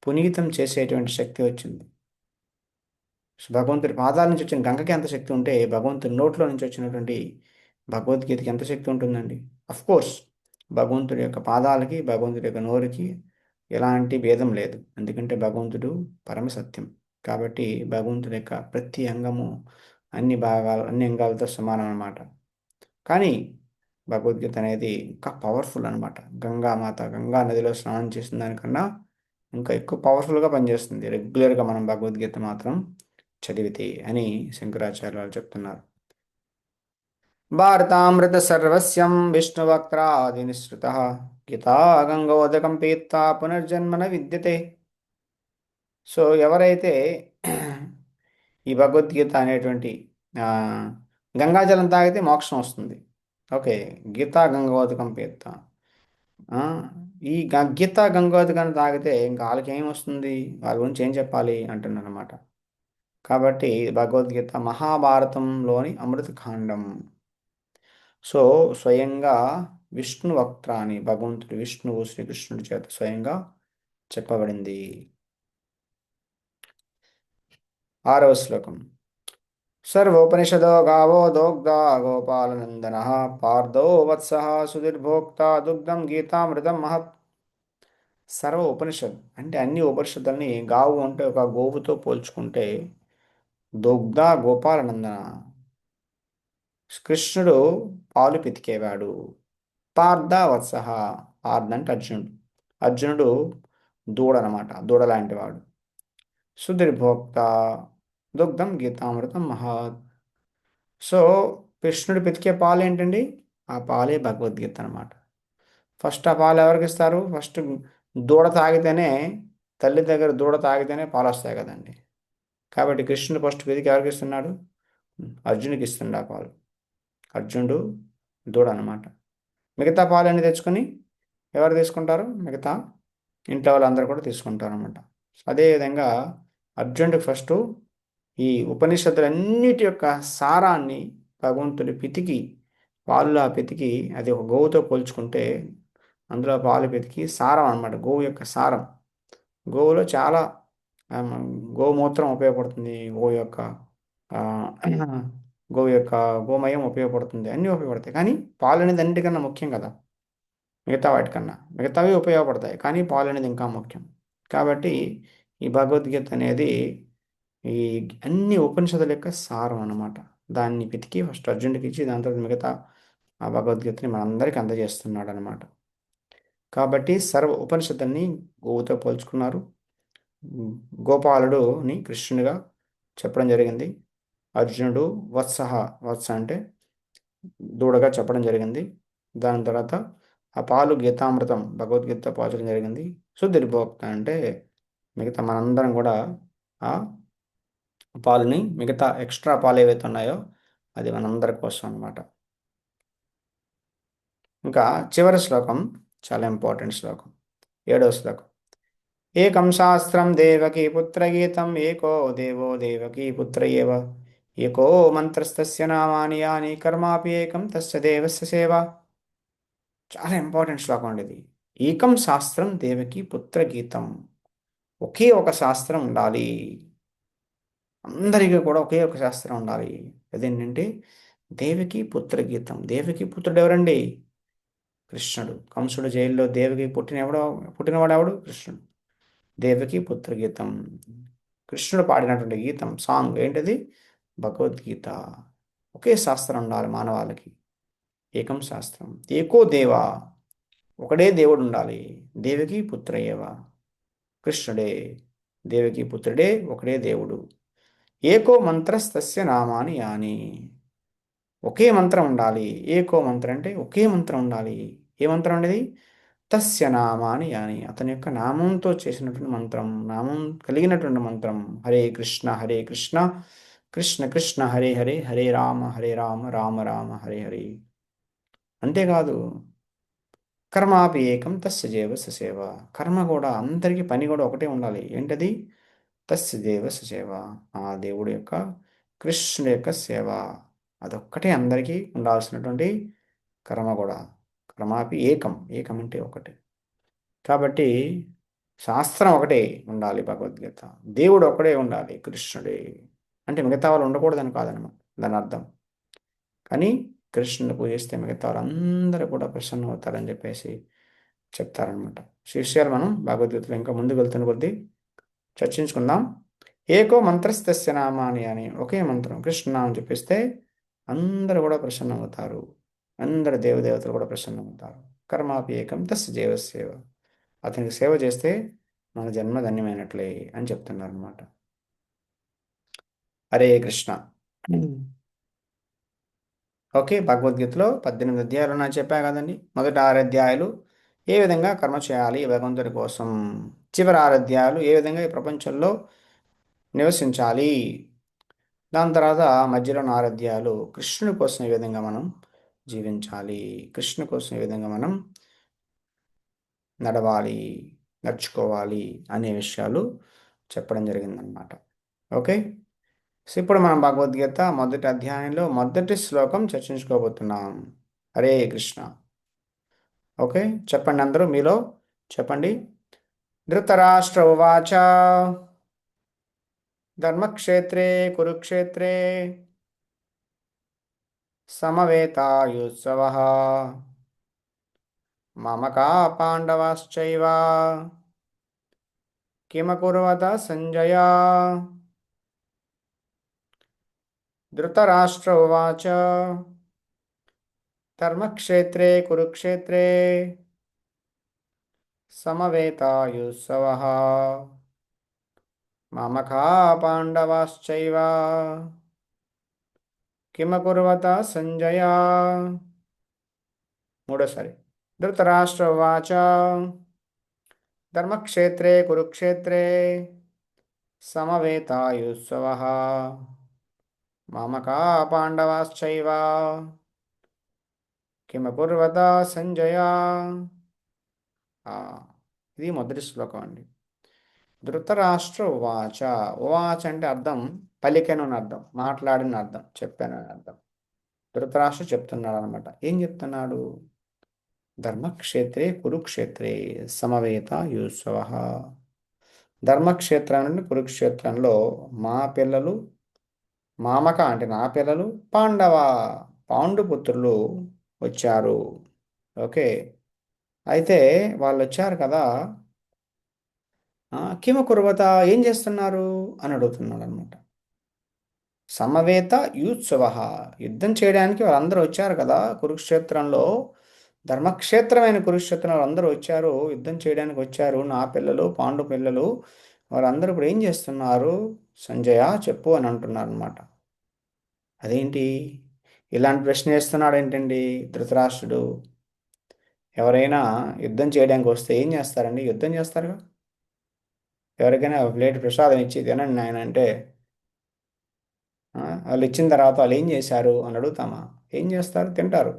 పునీతం చేసేటువంటి శక్తి వచ్చింది. సో భగవంతుడి పాదాల నుంచి వచ్చిన గంగకి ఎంత శక్తి ఉంటే భగవంతుడి నోట్లో నుంచి వచ్చినటువంటి భగవద్గీతకి ఎంత శక్తి ఉంటుందండి. అఫ్ కోర్స్ భగవంతుడి యొక్క పాదాలకి భగవంతుడి యొక్క నోరుకి ఎలాంటి భేదం లేదు, ఎందుకంటే భగవంతుడు పరమసత్యం. కాబట్టి భగవంతుడి యొక్క ప్రతి అంగము అన్ని అంగాలతో సమానం అన్నమాట. కానీ భగవద్గీత అనేది ఇంకా పవర్ఫుల్ అనమాట. గంగా నదిలో స్నానం చేసిన దానికన్నా ఇంకా ఎక్కువ పవర్ఫుల్గా పనిచేస్తుంది రెగ్యులర్గా మనం భగవద్గీత మాత్రం చదివితే అని శంకరాచార్య వాళ్ళు చెప్తున్నారు. భారతామృత సర్వస్యం విష్ణువక్రాది నిశ్రుత గీతా గంగోదకం పీత్వా పునర్జన్మన విద్యతే. సో ఎవరైతే ఈ భగవద్గీత అనేటువంటి ఆ, గంగాజలం తాగితే మోక్షం వస్తుంది. ఓకే, గీతా గంగోదకం పీత్వా, ఆ, ఈ గీతా గంగోదకాన్ని తాగితే ఇంకా వాళ్ళకి ఏం వస్తుంది, వాళ్ళ గురించి ఏం చెప్పాలి అంటున్నారు అనమాట. కాబట్టి భగవద్గీత మహాభారతంలోని అమృతకాండం. సో స్వయంగా విష్ణు వక్త అని భగవంతుడు విష్ణువు శ్రీకృష్ణుడి చేత స్వయంగా చెప్పబడింది. 6వ శ్లోకం. సర్వోపనిషదో గావో దోగ్ధా గోపాలనందన పార్థో వత్సః సుధీర్భోక్త దుగ్ధం గీతామృతం మహత్. సర్వ ఉపనిషత్ అంటే అన్ని ఉపనిషత్తుల్ని గావు అంటే ఒక గోవుతో పోల్చుకుంటే దుగ్ధ గోపాలనందన కృష్ణుడు పాలు పితికేవాడు. పార్థ వత్సః పార్థ అంటే అర్జునుడు. అర్జునుడు దూడ అనమాట, దూడ లాంటి వాడు. సుధీర్భోక్త దుగ్ధం గీతామృతం మహత్. సో కృష్ణుడు పితికే పాలు ఏంటండి? ఆ పాలే భగవద్గీత అనమాట. ఫస్ట్ ఆ పాలు ఎవరికి ఇస్తారు? ఫస్ట్ దూడ తాగితేనే, తల్లి దగ్గర దూడ తాగితేనే పాలు వస్తాయి కదండి. కాబట్టి కృష్ణుడు ఫస్ట్ పితికి ఎవరికి ఇస్తున్నాడు? అర్జునుడికి ఇస్తుండ ఆ పాలు. అర్జునుడు దూడ అనమాట. మిగతా పాలన్నీ తెచ్చుకొని ఎవరు తీసుకుంటారు? మిగతా ఇంట్లో వాళ్ళందరూ కూడా తీసుకుంటారు అనమాట. అదేవిధంగా అర్జునుడికి ఫస్ట్ ఈ ఉపనిషత్తులన్నిటి యొక్క సారాన్ని భగవంతుడి పితికి, పాలులా పితికి, అది ఒక గోవుతో పోల్చుకుంటే అందులో పాలు పితికి సారం అన్నమాట, గోవు యొక్క సారం. గోవులో చాలా ఆమ్, గోమూత్రం ఉపయోగపడుతుంది, ఆ, గోవు యొక్క గోమయం ఉపయోగపడుతుంది, అన్నీ ఉపయోగపడతాయి. కానీ పాలు అనేది అన్నిటికన్నా ముఖ్యం కదా, మిగతా వాటికన్నా. మిగతావి ఉపయోగపడతాయి కానీ పాలు అనేది ఇంకా ముఖ్యం. కాబట్టి ఈ భగవద్గీత అనేది ఈ అన్ని ఉపనిషత్తుల యొక్క సారం అన్నమాట. దాన్ని వెతికి ఫస్ట్ అర్జునుడికి ఇచ్చి దాని తర్వాత మిగతా ఆ భగవద్గీతని మనందరికీ అందజేస్తున్నాడు అనమాట. కాబట్టి సర్వ ఉపనిషత్తుల్ని గోవుతో పోల్చుకున్నారు. గోపాలుడుని కృష్ణునిగా చెప్పడం జరిగింది. అర్జునుడు వత్సహ, వత్స అంటే దూడగా చెప్పడం జరిగింది. దాని తర్వాత ఆ పాలు గీతామృతం భగవద్గీత పోల్చడం జరిగింది. సుధీర్భోక్త అంటే మిగతా మనందరం కూడా ఆ పాలని, మిగతా ఎక్స్ట్రా పాలు ఏవైతే ఉన్నాయో అది మనందరి కోసం అనమాట. ఇంకా చివరి శ్లోకం చాలా ఇంపార్టెంట్ శ్లోకం, 7వ శ్లోకం. ఏకం శాస్త్రం దేవకీ పుత్రగీతం ఏకో దేవో దేవకీ పుత్ర ఏవ ఏకో మంత్రస్తస్య నామాని యాని కర్మాపి ఏకం తస్య దేవస్య సేవ. చాలా ఇంపార్టెంట్ శ్లోకం అండి ఇది. ఏకం శాస్త్రం దేవకీ పుత్ర గీతం. ఒకే ఒక శాస్త్రం ఉండాలి, అందరికీ కూడా ఒకే ఒక శాస్త్రం ఉండాలి. అదేంటంటే దేవకి పుత్ర గీతం. దేవకి పుత్రుడు ఎవరండి? కృష్ణుడు. కంసుడు జైల్లో దేవకి పుట్టినవాడు ఎవడు? కృష్ణుడు. దేవకి పుత్ర గీతం, కృష్ణుడు పాడినటువంటి గీతం, సాంగ్ ఏంటిది? భగవద్గీత. ఒకే శాస్త్రం ఉండాలి మానవాళికి, ఏకం శాస్త్రం. ఏకో దేవా, ఒకడే దేవుడు ఉండాలి. దేవకి పుత్ర ఏవ, కృష్ణుడే. దేవకి పుత్రుడే, ఒకడే దేవుడు. ఏకో మంత్రస్తస్య నామాని యాని, ఒకే మంత్రం ఉండాలి. ఏకో మంత్రం అంటే ఒకే మంత్రం ఉండాలి. ఏ మంత్రం అనేది? తస్య నామాని యాని, అతని యొక్క నామంతో చేసినటువంటి మంత్రం, నామం కలిగినటువంటి మంత్రం. హరే కృష్ణ హరే కృష్ణ కృష్ణ కృష్ణ హరే హరే, హరే రామ రామ రామ హరే హరే. అంతేకాదు కర్మాపి ఏకం తస్య దేవస్య సేవ. కర్మ కూడా అందరికీ పని కూడా ఒకటే ఉండాలి. ఏంటది? తస్య దేవస్య సేవ, ఆ దేవుడి యొక్క, కృష్ణుడి యొక్క సేవ. అదొక్కటే అందరికీ ఉండాల్సినటువంటి కర్మ కూడా. కర్మాపి ఏకం, ఏకం అంటే ఒకటే. కాబట్టి శాస్త్రం ఒకటే ఉండాలి భగవద్గీత. దేవుడు ఒకడే ఉండాలి, కృష్ణుడే. అంటే మిగతా వాళ్ళు ఉండకూడదని కాదనమాట దాని అర్థం. కానీ కృష్ణుని పూజిస్తే మిగతా వాళ్ళందరూ కూడా ప్రసన్నం అవుతారని చెప్పేసి చెప్తారనమాట. శిష్యాలు మనం భగవద్గీతలో ఇంకా ముందుకు వెళ్తున్న కొద్దీ చర్చించుకుందాం. ఏకో మంత్రస్తస్య నామాని అని, ఒకే మంత్రం కృష్ణ అని చెప్పిస్తే అందరూ కూడా ప్రసన్నమవుతారు. అందరు దేవదేవతలు కూడా ప్రసన్నమవుతారు. కర్మాపి ఏకం తస్య దేవసేవ, అతనికి సేవ చేస్తే మన జన్మ ధన్యమైనట్లే అని చెప్తున్నారు అనమాట. హరే కృష్ణ. ఓకే, భగవద్గీతలో 18 అధ్యాయాలు ఉన్నాయని చెప్పా కదండి. మొదటి 6 అధ్యాయాలు ఏ విధంగా కర్మ చేయాలి భగవంతుడి కోసం, చివరి 6 అధ్యాయాలు ఏ విధంగా ఈ ప్రపంచంలో నివసించాలి, దాని తర్వాత మధ్యలో 4 అధ్యాయాలు కృష్ణుని కోసం ఏ విధంగా మనం జీవించాలి, కృష్ణుని కోసం ఏ విధంగా మనం నడవాలి, నడుచుకోవాలి అనే విషయాలు చెప్పడం జరిగిందనమాట. ఓకే. సో ఇప్పుడు మనం భగవద్గీత మొదటి అధ్యాయంలో మొదటి శ్లోకం చర్చించుకోబోతున్నాం. హరే కృష్ణ. ఓకే, చెప్పండి అందరూ మీలో చెప్పండి. ధృతరాష్ట్ర ఉవాచ ధర్మక్షేత్రే కురుక్షేత్రే సమవేతాయుత్సవః మమకా పాండవాశ్చైవ కిమకుర్వత సంజయ. ధృతరాష్ట్ర ఉవాచ ధర్మక్షేత్రే కురుక్షేత్రే సమవేతాయుత్సవః మమకా పాండవాశ్చైవ కిమకుర్వత సంజయ. మూడోసారి. ధృతరాష్ట్ర ఉవాచ ధర్మక్షేత్రే కురుక్షేత్రే సమవేతాయుత్సవః మామకా పాండవాశ్చైవ కిమకుర్వత సంజయ. ఆ, ఇది మొదటి శ్లోకం అండి. ధృతరాష్ట్ర ఉవాచ. ఉవాచ అంటే అర్థం పలికెను అని అర్థం, మాట్లాడిన అర్థం, చెప్పాను అని అర్థం. ధృతరాష్ట్ర చెప్తున్నాడు అనమాట. ఏం చెప్తున్నాడు? ధర్మక్షేత్రే కురుక్షేత్రే సమవేత యుత్సవ. ధర్మక్షేత్రం నుండి కురుక్షేత్రంలో మా పిల్లలు, మామక అంటే నా పిల్లలు, పాండవ పాండుపుత్రులు వచ్చారు. ఓకే, అయితే వాళ్ళు వచ్చారు కదా. కిమ కుర్వత ఏం చేస్తున్నారు అని అడుగుతున్నాడు అనమాట. సమవేత యూత్సవ, యుద్ధం చేయడానికి వాళ్ళందరూ వచ్చారు కదా కురుక్షేత్రంలో. ధర్మక్షేత్రమైన కురుక్షేత్రంలో అందరూ వచ్చారు, యుద్ధం చేయడానికి వచ్చారు. నా పిల్లలు, పాండు పిల్లలు, వాళ్ళందరూ ఇప్పుడు ఏం చేస్తున్నారు సంజయ చెప్పు అని అంటున్నారు అనమాట. అదేంటి ఇలాంటి ప్రశ్న వేస్తున్నాడు ఏంటండి ధృతరాష్ట్రుడు? ఎవరైనా యుద్ధం చేయడానికి వస్తే ఏం చేస్తారండి? యుద్ధం చేస్తారుగా. ఎవరికైనా ఒక ప్లేట్ ప్రసాదం ఇచ్చి తినండి నాయన అంటే వాళ్ళు ఇచ్చిన తర్వాత వాళ్ళు ఏం చేశారు అని అడుగుతామా? ఏం చేస్తారు? తింటారు.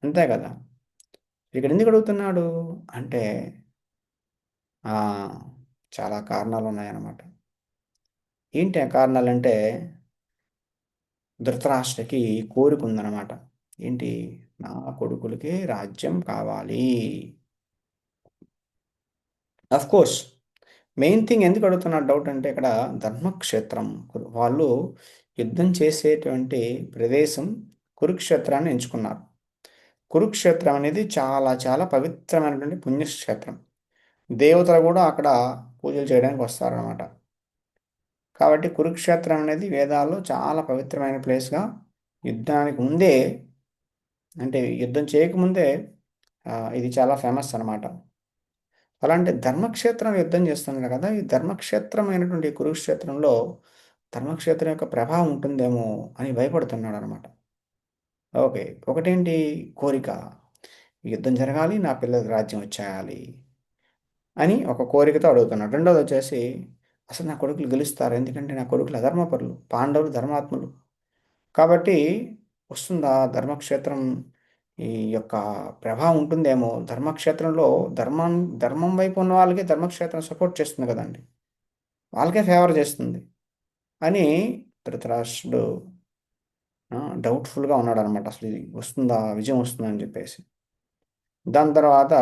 అంతే కదా. ఇక్కడ ఎందుకు అడుగుతున్నాడు అంటే ఆ, చాలా కారణాలు ఉన్నాయన్నమాట. ఏంటి ఆ కారణాలంటే ధృతరాష్ట్రకి కోరిక ఉందన్నమాట. ఏంటి? నా కొడుకులకి రాజ్యం కావాలి. అఫ్ కోర్స్ మెయిన్ థింగ్ ఎందుకు అడుగుతున్నారు డౌట్ అంటే ఇక్కడ ధర్మక్షేత్రం, వాళ్ళు యుద్ధం చేసేటువంటి ప్రదేశం కురుక్షేత్రాన్ని ఎంచుకున్నారు. కురుక్షేత్రం అనేది చాలా చాలా పవిత్రమైనటువంటి పుణ్యక్షేత్రం. దేవతలు కూడా అక్కడ పూజలు చేయడానికి వస్తారనమాట. కాబట్టి కురుక్షేత్రం అనేది వేదాల్లో చాలా పవిత్రమైన ప్లేస్గా, యుద్ధానికి ముందే అంటే యుద్ధం చేయకముందే ఇది చాలా ఫేమస్ అనమాట. అలాంటి ధర్మక్షేత్రం యుద్ధం చేస్తున్నాడు కదా, ఈ ధర్మక్షేత్రమైనటువంటి కురుక్షేత్రంలో ధర్మక్షేత్రం యొక్క ప్రభావం ఉంటుందేమో అని భయపడుతున్నాడు అనమాట. ఓకే, ఒకటేంటి కోరిక, యుద్ధం జరగాలి, నా పిల్లలకి రాజ్యం వచ్చేయాలి అని ఒక కోరికతో అడుగుతున్నాడు. రెండోది వచ్చేసి అసలు నా కొడుకులు గెలుస్తారు, ఎందుకంటే నా కొడుకులు అధర్మపరులు, పాండవులు ధర్మాత్ములు. కాబట్టి వస్తుందా ధర్మక్షేత్రం ఈ యొక్క ప్రభావం ఉంటుందేమో, ధర్మక్షేత్రంలో ధర్మం ధర్మం వైపు ఉన్న వాళ్ళకి ధర్మక్షేత్రం సపోర్ట్ చేస్తుంది కదండి, వాళ్ళకే ఫేవర్ చేస్తుంది అని ధృతరాష్ట్రుడు డౌట్ఫుల్గా ఉన్నాడు అనమాట. అసలు ఇది వస్తుందా, విజయం వస్తుందా అని చెప్పేసి. దాని తర్వాత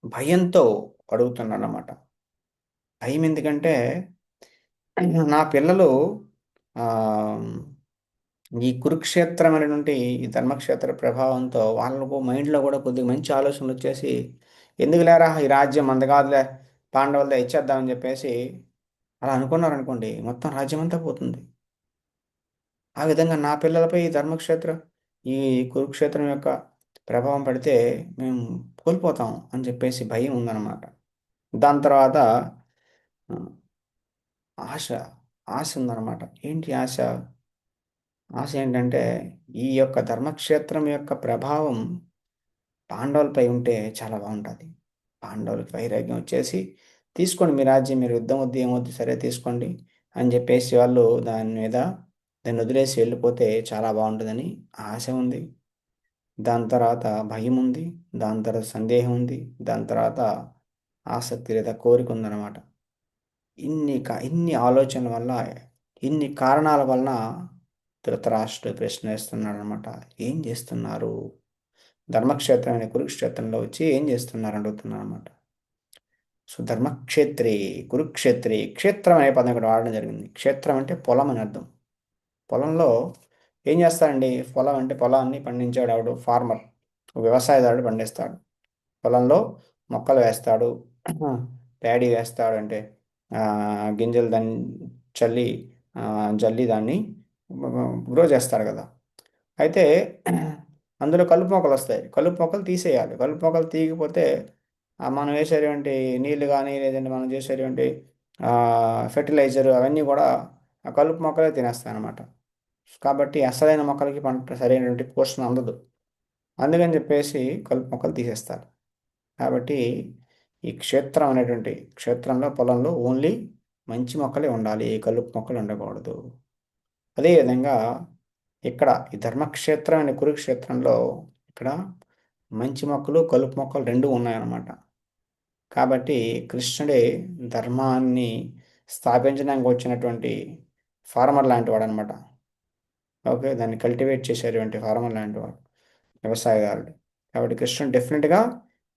భయంతో అడుగుతున్నాడు అనమాట. భయం ఎందుకంటే నా పిల్లలు ఆ, ఈ కురుక్షేత్రం అనేటువంటి ఈ ధర్మక్షేత్ర ప్రభావంతో వాళ్ళకు మైండ్లో కూడా కొద్దిగా మంచి ఆలోచనలు వచ్చేసి ఎందుకు లేరా ఈ రాజ్యం అంత కాదులే, పాండవులతో ఇచ్చేద్దామని చెప్పేసి అలా అనుకున్నారనుకోండి, మొత్తం రాజ్యం అంతా పోతుంది. ఆ విధంగా నా పిల్లలపై ఈ ధర్మక్షేత్రం, ఈ కురుక్షేత్రం యొక్క ప్రభావం పడితే మేము కోల్పోతాం అని చెప్పేసి భయం ఉందన్నమాట. దాని తర్వాత ఆ, ఆశ. ఆశ ఉందన్నమాట. ఏంటి ఆశ? ఆశ ఏంటంటే ఈ యొక్క ధర్మక్షేత్రం యొక్క ప్రభావం పాండవులపై ఉంటే చాలా బాగుంటుంది. పాండవులకి వైరాగ్యం వచ్చేసి తీసుకోండి మీ రాజ్యం, మీరు యుద్ధం వద్దు ఏమొద్దు సరే తీసుకోండి అని చెప్పేసి వాళ్ళు దాన్ని వదిలేసి వెళ్ళిపోతే చాలా బాగుంటుందని ఆశ ఉంది. దాని తర్వాత భయం ఉంది. దాని తర్వాత సందేహం ఉంది. దాని తర్వాత ఆసక్తి లేదా కోరిక ఉందన్నమాట. ఇన్ని ఆలోచనల వల్ల ఇన్ని కారణాల వలన ధృతరాష్ట్రుడు ప్రశ్న వేస్తున్నాడు అనమాట. ఏం చేస్తున్నారు? ధర్మక్షేత్రమైన కురుక్షేత్రంలో వచ్చి ఏం చేస్తున్నారు అడుగుతున్నారు అనమాట. సో ధర్మక్షేత్రి కురుక్షేత్రి, క్షేత్రం అనే పదం ఇక్కడ వాడడం జరిగింది. క్షేత్రం అంటే పొలం అని అర్థం. పొలంలో ఏం చేస్తారండి? పొలం అంటే పొలాన్ని పండించాడు ఆవిడ ఫార్మర్, వ్యవసాయదారుడు పండిస్తాడు. పొలంలో మొక్కలు వేస్తాడు, ప్యాడీ వేస్తాడు, అంటే గింజలు దాన్ని చల్లి ఆ, జల్లి దాన్ని గ్రో చేస్తాడు కదా. అయితే అందులో కలుపు మొక్కలు వస్తాయి. కలుపు మొక్కలు తీసేయాలి. కలుపు మొక్కలు తీయకపోతే మనం వేసేటువంటి నీళ్లు కానీ లేదంటే మనం చేసేటువంటి ఫెర్టిలైజర్ అవన్నీ కూడా ఆ కలుపు మొక్కలే తినేస్తాయి అన్నమాట. కాబట్టి అసలైన మొక్కలకి పంట సరైనటువంటి పోషణ అందదు. అందుకని చెప్పేసి కలుపు మొక్కలు తీసేస్తారు. కాబట్టి ఈ క్షేత్రం అనేటువంటి క్షేత్రంలో పొలంలో ఓన్లీ మంచి మొక్కలే ఉండాలి, కలుపు మొక్కలు ఉండకూడదు. అదేవిధంగా ఇక్కడ ఈ ధర్మక్షేత్రం అనే కురుక్షేత్రంలో ఇక్కడ మంచి మొక్కలు కలుపు మొక్కలు రెండు ఉన్నాయన్నమాట. కాబట్టి కృష్ణుడే ధర్మాన్ని స్థాపించడానికి వచ్చినటువంటి ఫార్మర్ లాంటి వాడు అనమాట. ఓకే, దాన్ని కల్టివేట్ చేసేటువంటి ఫార్మర్ లాంటి వాడు, వ్యవసాయదారుడు. కాబట్టి కృష్ణుడు డెఫినెట్గా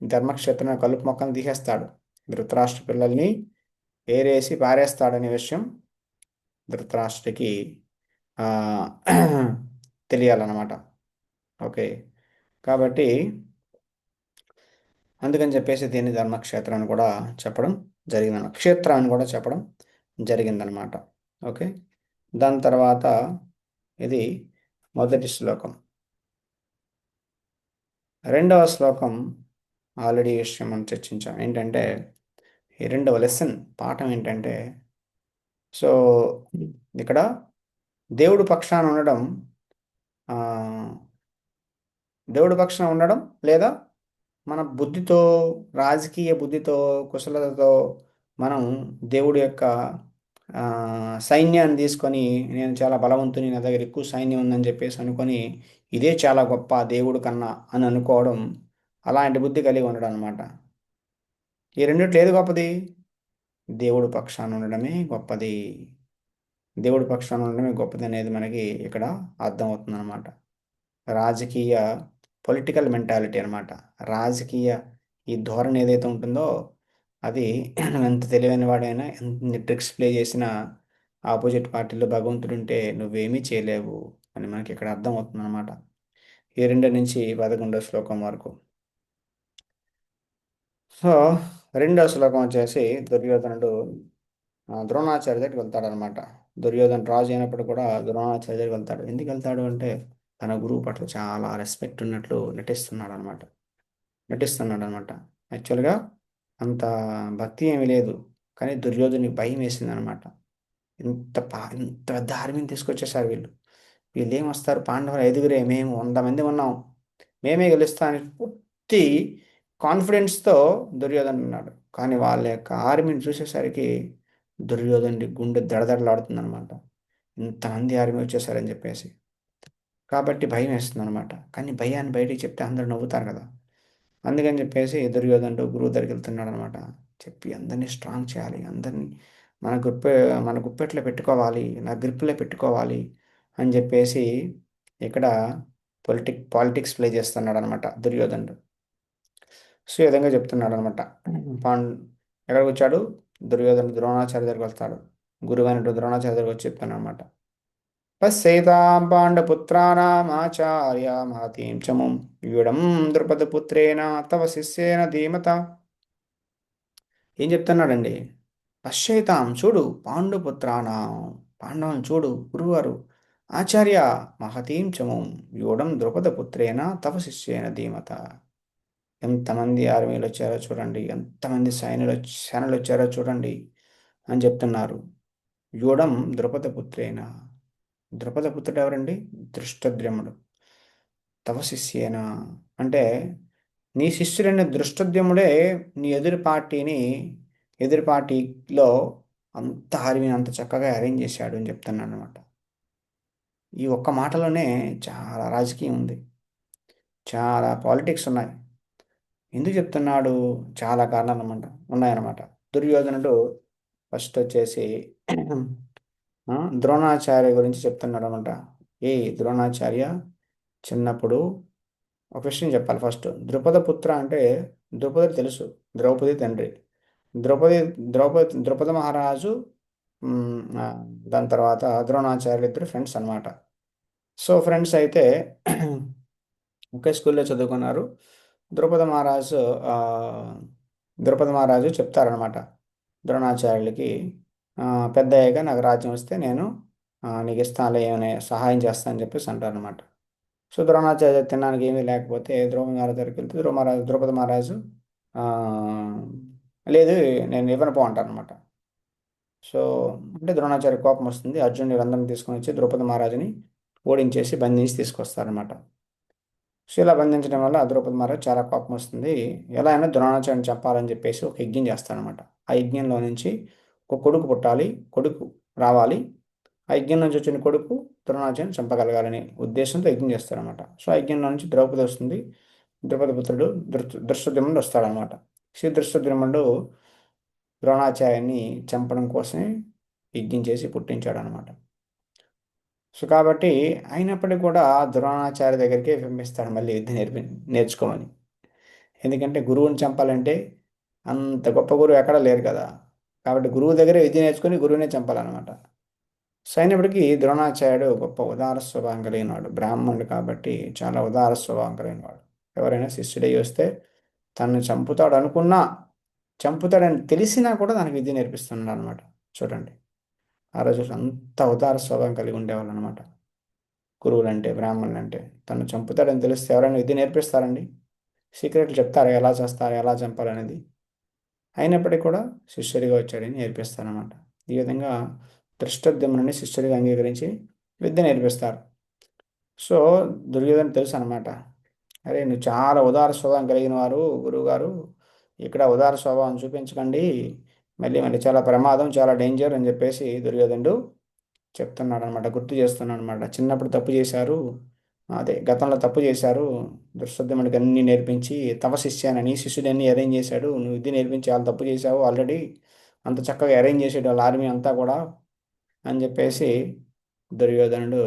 ధర్మక్షేత్రం కలుపు మొక్కలను తీసేస్తాడు, ధృతరాష్ట్ర పిల్లల్ని ఏరేసి పారేస్తాడనే విషయం ధృతరాష్ట్రకి ఆ, తెలియాలన్నమాట. ఓకే, కాబట్టి అందుకని చెప్పేసి దీన్ని ధర్మక్షేత్రం అని కూడా చెప్పడం జరిగిందన్నమాట, క్షేత్రం అని కూడా చెప్పడం జరిగిందనమాట. ఓకే, దాని తర్వాత ఇది మొదటి శ్లోకం. రెండవ శ్లోకం ఆల్రెడీ ఈ విషయం మనం చర్చించాం. ఏంటంటే ఈ రెండవ లెసన్ పాఠం ఏంటంటే, సో ఇక్కడ దేవుడు పక్షాన ఉండడం, ఆ, దేవుడి పక్షాన ఉండడం లేదా మన బుద్ధితో, రాజకీయ బుద్ధితో, కుశలతతో మనం దేవుడి యొక్క ఆ, సైన్యాన్ని తీసుకొని నేను చాలా బలవంతుని, నా దగ్గర ఎక్కువ సైన్యం ఉందని చెప్పేసి అనుకొని ఇదే చాలా గొప్ప దేవుడు కన్నా అని అనుకోవడం, అలాంటి బుద్ధి కలిగి ఉండడం అనమాట. ఈ రెండిట్లో ఏది గొప్పది? దేవుడు పక్షాన ఉండడమే గొప్పది. దేవుడి పక్షాన ఉండడమే గొప్పది అనేది మనకి ఇక్కడ అర్థమవుతుంది అనమాట. రాజకీయ పొలిటికల్ మెంటాలిటీ అనమాట. రాజకీయ ఈ ధోరణి ఏదైతే ఉంటుందో అది ఎంత తెలివైన వాడైనా, ఎంత ట్రిక్స్ ప్లే చేసినా ఆపోజిట్ పార్టీలో భగవంతుడు ఉంటే నువ్వేమీ చేయలేవు అని మనకి ఇక్కడ అర్థమవుతుంది అనమాట. ఈ 2 నుంచి 11 శ్లోకం వరకు. సో రెండో శ్లోకం వచ్చేసి దుర్యోధనుడు ద్రోణాచార్య దగ్గరికి వెళ్తాడనమాట. దుర్యోధన రాజు అయినప్పుడు కూడా ద్రోణాచార్య దగ్గరికి వెళ్తాడు. ఎందుకు వెళ్తాడు అంటే తన గురువు పట్ల చాలా రెస్పెక్ట్ ఉన్నట్లు నటిస్తున్నాడు అనమాట. యాక్చువల్గా అంత భక్తి ఏమీ లేదు, కానీ దుర్యోధనికి భయం వేసింది అనమాట. ఇంత పెద్ద ఆర్మీని తీసుకొచ్చేసారు వీళ్ళు. వీళ్ళు ఏం వస్తారు, పాండవులు 5గురే, మేము 100 మంది ఉన్నాం, మేమే గెలుస్తామని పూర్తి కాన్ఫిడెన్స్తో దుర్యోధన ఉన్నాడు. కానీ వాళ్ళ యొక్క ఆర్మీని చూసేసరికి దుర్యోధనుడి గుండె దడదడలాడుతుంది అనమాట. ఇంతమంది ఆర్మీ వచ్చేసారని చెప్పేసి. కాబట్టి భయం వేస్తుంది అనమాట. కానీ భయాన్ని బయటికి చెప్తే అందరూ నవ్వుతారు కదా. అందుకని చెప్పేసి దుర్యోధనుడు గురువు దగ్గరికి వెళ్తున్నాడు అనమాట. చెప్పి అందరినీ స్ట్రాంగ్ చేయాలి, అందరినీ మన గుప్పే మన గుప్పెట్లో పెట్టుకోవాలి, నా గ్రిప్లో పెట్టుకోవాలి అని చెప్పేసి ఇక్కడ పాలిటిక్స్ ప్లే చేస్తున్నాడు అనమాట దుర్యోధనుడు. సో ఈ విధంగా చెప్తున్నాడు అనమాట. పాండ్ ఎక్కడికి వచ్చాడు? దుర్యోధనుడు ద్రోణాచార్య దగ్గరికి వస్తాడు. గురువైనటువంటి ద్రోణాచార్య దగ్గరికి వచ్చి చెప్తాను అనమాట. పశ్యైతాం పాండపుత్రానామాచార్య మహతీం చముం వ్యూఢం ద్రుపదపుత్రేణ తవ శిష్యేన ధీమత. ఏం చెప్తున్నాడండి? పశ్యైతాం చూడు, పాండుపుత్రానాం పాండవులను చూడు, గురువారు, ఆచార్య మహతీం చముం వ్యూఢం ద్రుపదపుత్రేణ తవ శిష్యేన ధీమత. ఎంతమంది ఆర్మీలు వచ్చారో చూడండి, ఎంతమంది సేనలు వచ్చారో చూడండి అని చెప్తున్నారు. వ్యూఢం ద్రుపదపుత్రేణ. ద్రుపదపుత్రుడు ఎవరండి? దృష్టద్యుమ్నుడు. తవ శిష్యేన అంటే నీ శిష్యుడైన దృష్టద్యుమ్నుడే నీ ఎదురు పార్టీలో అంత ఆర్మీని అంత చక్కగా అరేంజ్ చేశాడు అని చెప్తున్నాను అనమాట. ఈ ఒక్క మాటలోనే చాలా రాజకీయం ఉంది, చాలా పాలిటిక్స్ ఉన్నాయి. ఎందుకు చెప్తున్నాడు? చాలా కారణాలు ఉన్నాయన్నమాట. దుర్యోధనుడు ఫస్ట్ వచ్చేసి ఆ, ద్రోణాచార్య గురించి చెప్తున్నాడు అనమాట. ఏ ద్రోణాచార్య చిన్నప్పుడు ఒక విషయం చెప్పాలి ఫస్ట్. ద్రుపద పుత్ర అంటే ద్రుపది తెలుసు, ద్రౌపది తండ్రి. ద్రౌపది ద్రుపద మహారాజు, ఆ, దాని తర్వాత ద్రోణాచార్యులు ఇద్దరు ఫ్రెండ్స్ అన్నమాట. సో ఫ్రెండ్స్ అయితే ఒకే స్కూల్లో చదువుకున్నారు. ద్రౌపద మహారాజు ఆ, ద్రౌపద మహారాజు చెప్తారనమాట ద్రోణాచార్యులకి, ఆ, పెద్ద అయ్యాక నాకు రాజ్యం వస్తే నేను నీకు ఇస్తానులే, ఏమైనా సహాయం చేస్తానని చెప్పేసి అంటారనమాట. సో ద్రోణాచార్య తినడానికి ఏమీ లేకపోతే ద్రౌపది మహారాజు దగ్గరికి వెళ్తే ద్రౌపది మహారాజు ఆ, లేదు, నేను ఇవ్వను పో అంటారనమాట. సో అంటే ద్రోణాచార్య కోపం వస్తుంది. అర్జునుడు వీళ్ళందరినీ తీసుకొని వచ్చి ద్రౌపది మహారాజుని ఓడించేసి బంధించి తీసుకొస్తారనమాట. సో ఇలా బంధించడం వల్ల ద్రౌపది మహారాజు చాలా కోపం వస్తుంది. ఎలా అయినా ద్రోణాచార్యని చంపాలని చెప్పేసి ఒక యజ్ఞం చేస్తారనమాట. ఆ యజ్ఞంలో నుంచి ఒక కొడుకు పుట్టాలి, కొడుకు రావాలి. ఆ యజ్ఞం నుంచి వచ్చిన కొడుకు ద్రోణాచార్యని చంపగలగాలనే ఉద్దేశంతో యజ్ఞం చేస్తారనమాట. సో ఆ యజ్ఞంలో నుంచి ద్రౌపది వస్తుంది. ద్రౌపది పుత్రుడు ధృష్టద్యుమ్నుడు వస్తాడనమాట. శ్రీ ధృష్టద్యుమ్నుడు ద్రోణాచార్యుని చంపడం కోసమే యజ్ఞం చేసి పుట్టించాడు అనమాట. సో కాబట్టి అయినప్పటికీ కూడా ద్రోణాచార్య దగ్గరికి పంపిస్తాడు మళ్ళీ యుద్ధం నేర్చుకోమని. ఎందుకంటే గురువుని చంపాలంటే అంత గొప్ప గురువు ఎక్కడా లేరు కదా. కాబట్టి గురువు దగ్గరే విద్య నేర్చుకుని గురువునే చంపాలన్నమాట. సో అయినప్పటికీ ద్రోణాచార్యుడు గొప్ప ఉదార స్వభావం కలిగినవాడు, బ్రాహ్మణుడు కాబట్టి చాలా ఉదార స్వభావం కలిగినవాడు. ఎవరైనా శిష్యుడై వస్తే తనను చంపుతాడు అనుకున్నా, చంపుతాడని తెలిసినా కూడా దానికి విద్య నేర్పిస్తున్నాడు అనమాట. చూడండి, ఆ రోజు అంత ఉదార స్వభావం కలిగి ఉండేవాళ్ళు అనమాట గురువులు అంటే, బ్రాహ్మణులు అంటే. తను చంపుతాడని తెలిస్తే ఎవరైనా విద్య నేర్పిస్తారండి? సీక్రెట్లు చెప్తారా ఎలా చేస్తారు, ఎలా చంపాలనేది? అయినప్పటికీ కూడా శిష్యుడిగా వచ్చాడని నేర్పిస్తారనమాట. ఈ విధంగా ధృష్టద్యుమ్నుని శిష్యుడిగా అంగీకరించి విద్య నేర్పిస్తారు. సో దుర్యోధన తెలుసు అనమాట. అరే నువ్వు చాలా ఉదార స్వభావం కలిగిన వారు గురువుగారు, ఇక్కడ ఉదార స్వభావం చూపించకండి, మళ్ళీ మళ్ళీ చాలా ప్రమాదం, చాలా డేంజర్ అని చెప్పేసి దుర్యోధనుడు చెప్తున్నాడు అనమాట, గుర్తు చేస్తున్నాడు అనమాట. చిన్నప్పుడు తప్పు చేశారు, అదే గతంలో తప్పు చేశారు. దుర్శుద్ధముడికి అన్ని నేర్పించి తవ శిష్యానని శిష్యుడు అన్ని అరేంజ్ చేశాడు, నువ్వు ఇది నేర్పించి వాళ్ళు తప్పు చేశావు ఆల్రెడీ, అంత చక్కగా అరేంజ్ చేసాడు వాళ్ళ ఆర్మీ అంతా కూడా అని చెప్పేసి దుర్యోధనుడు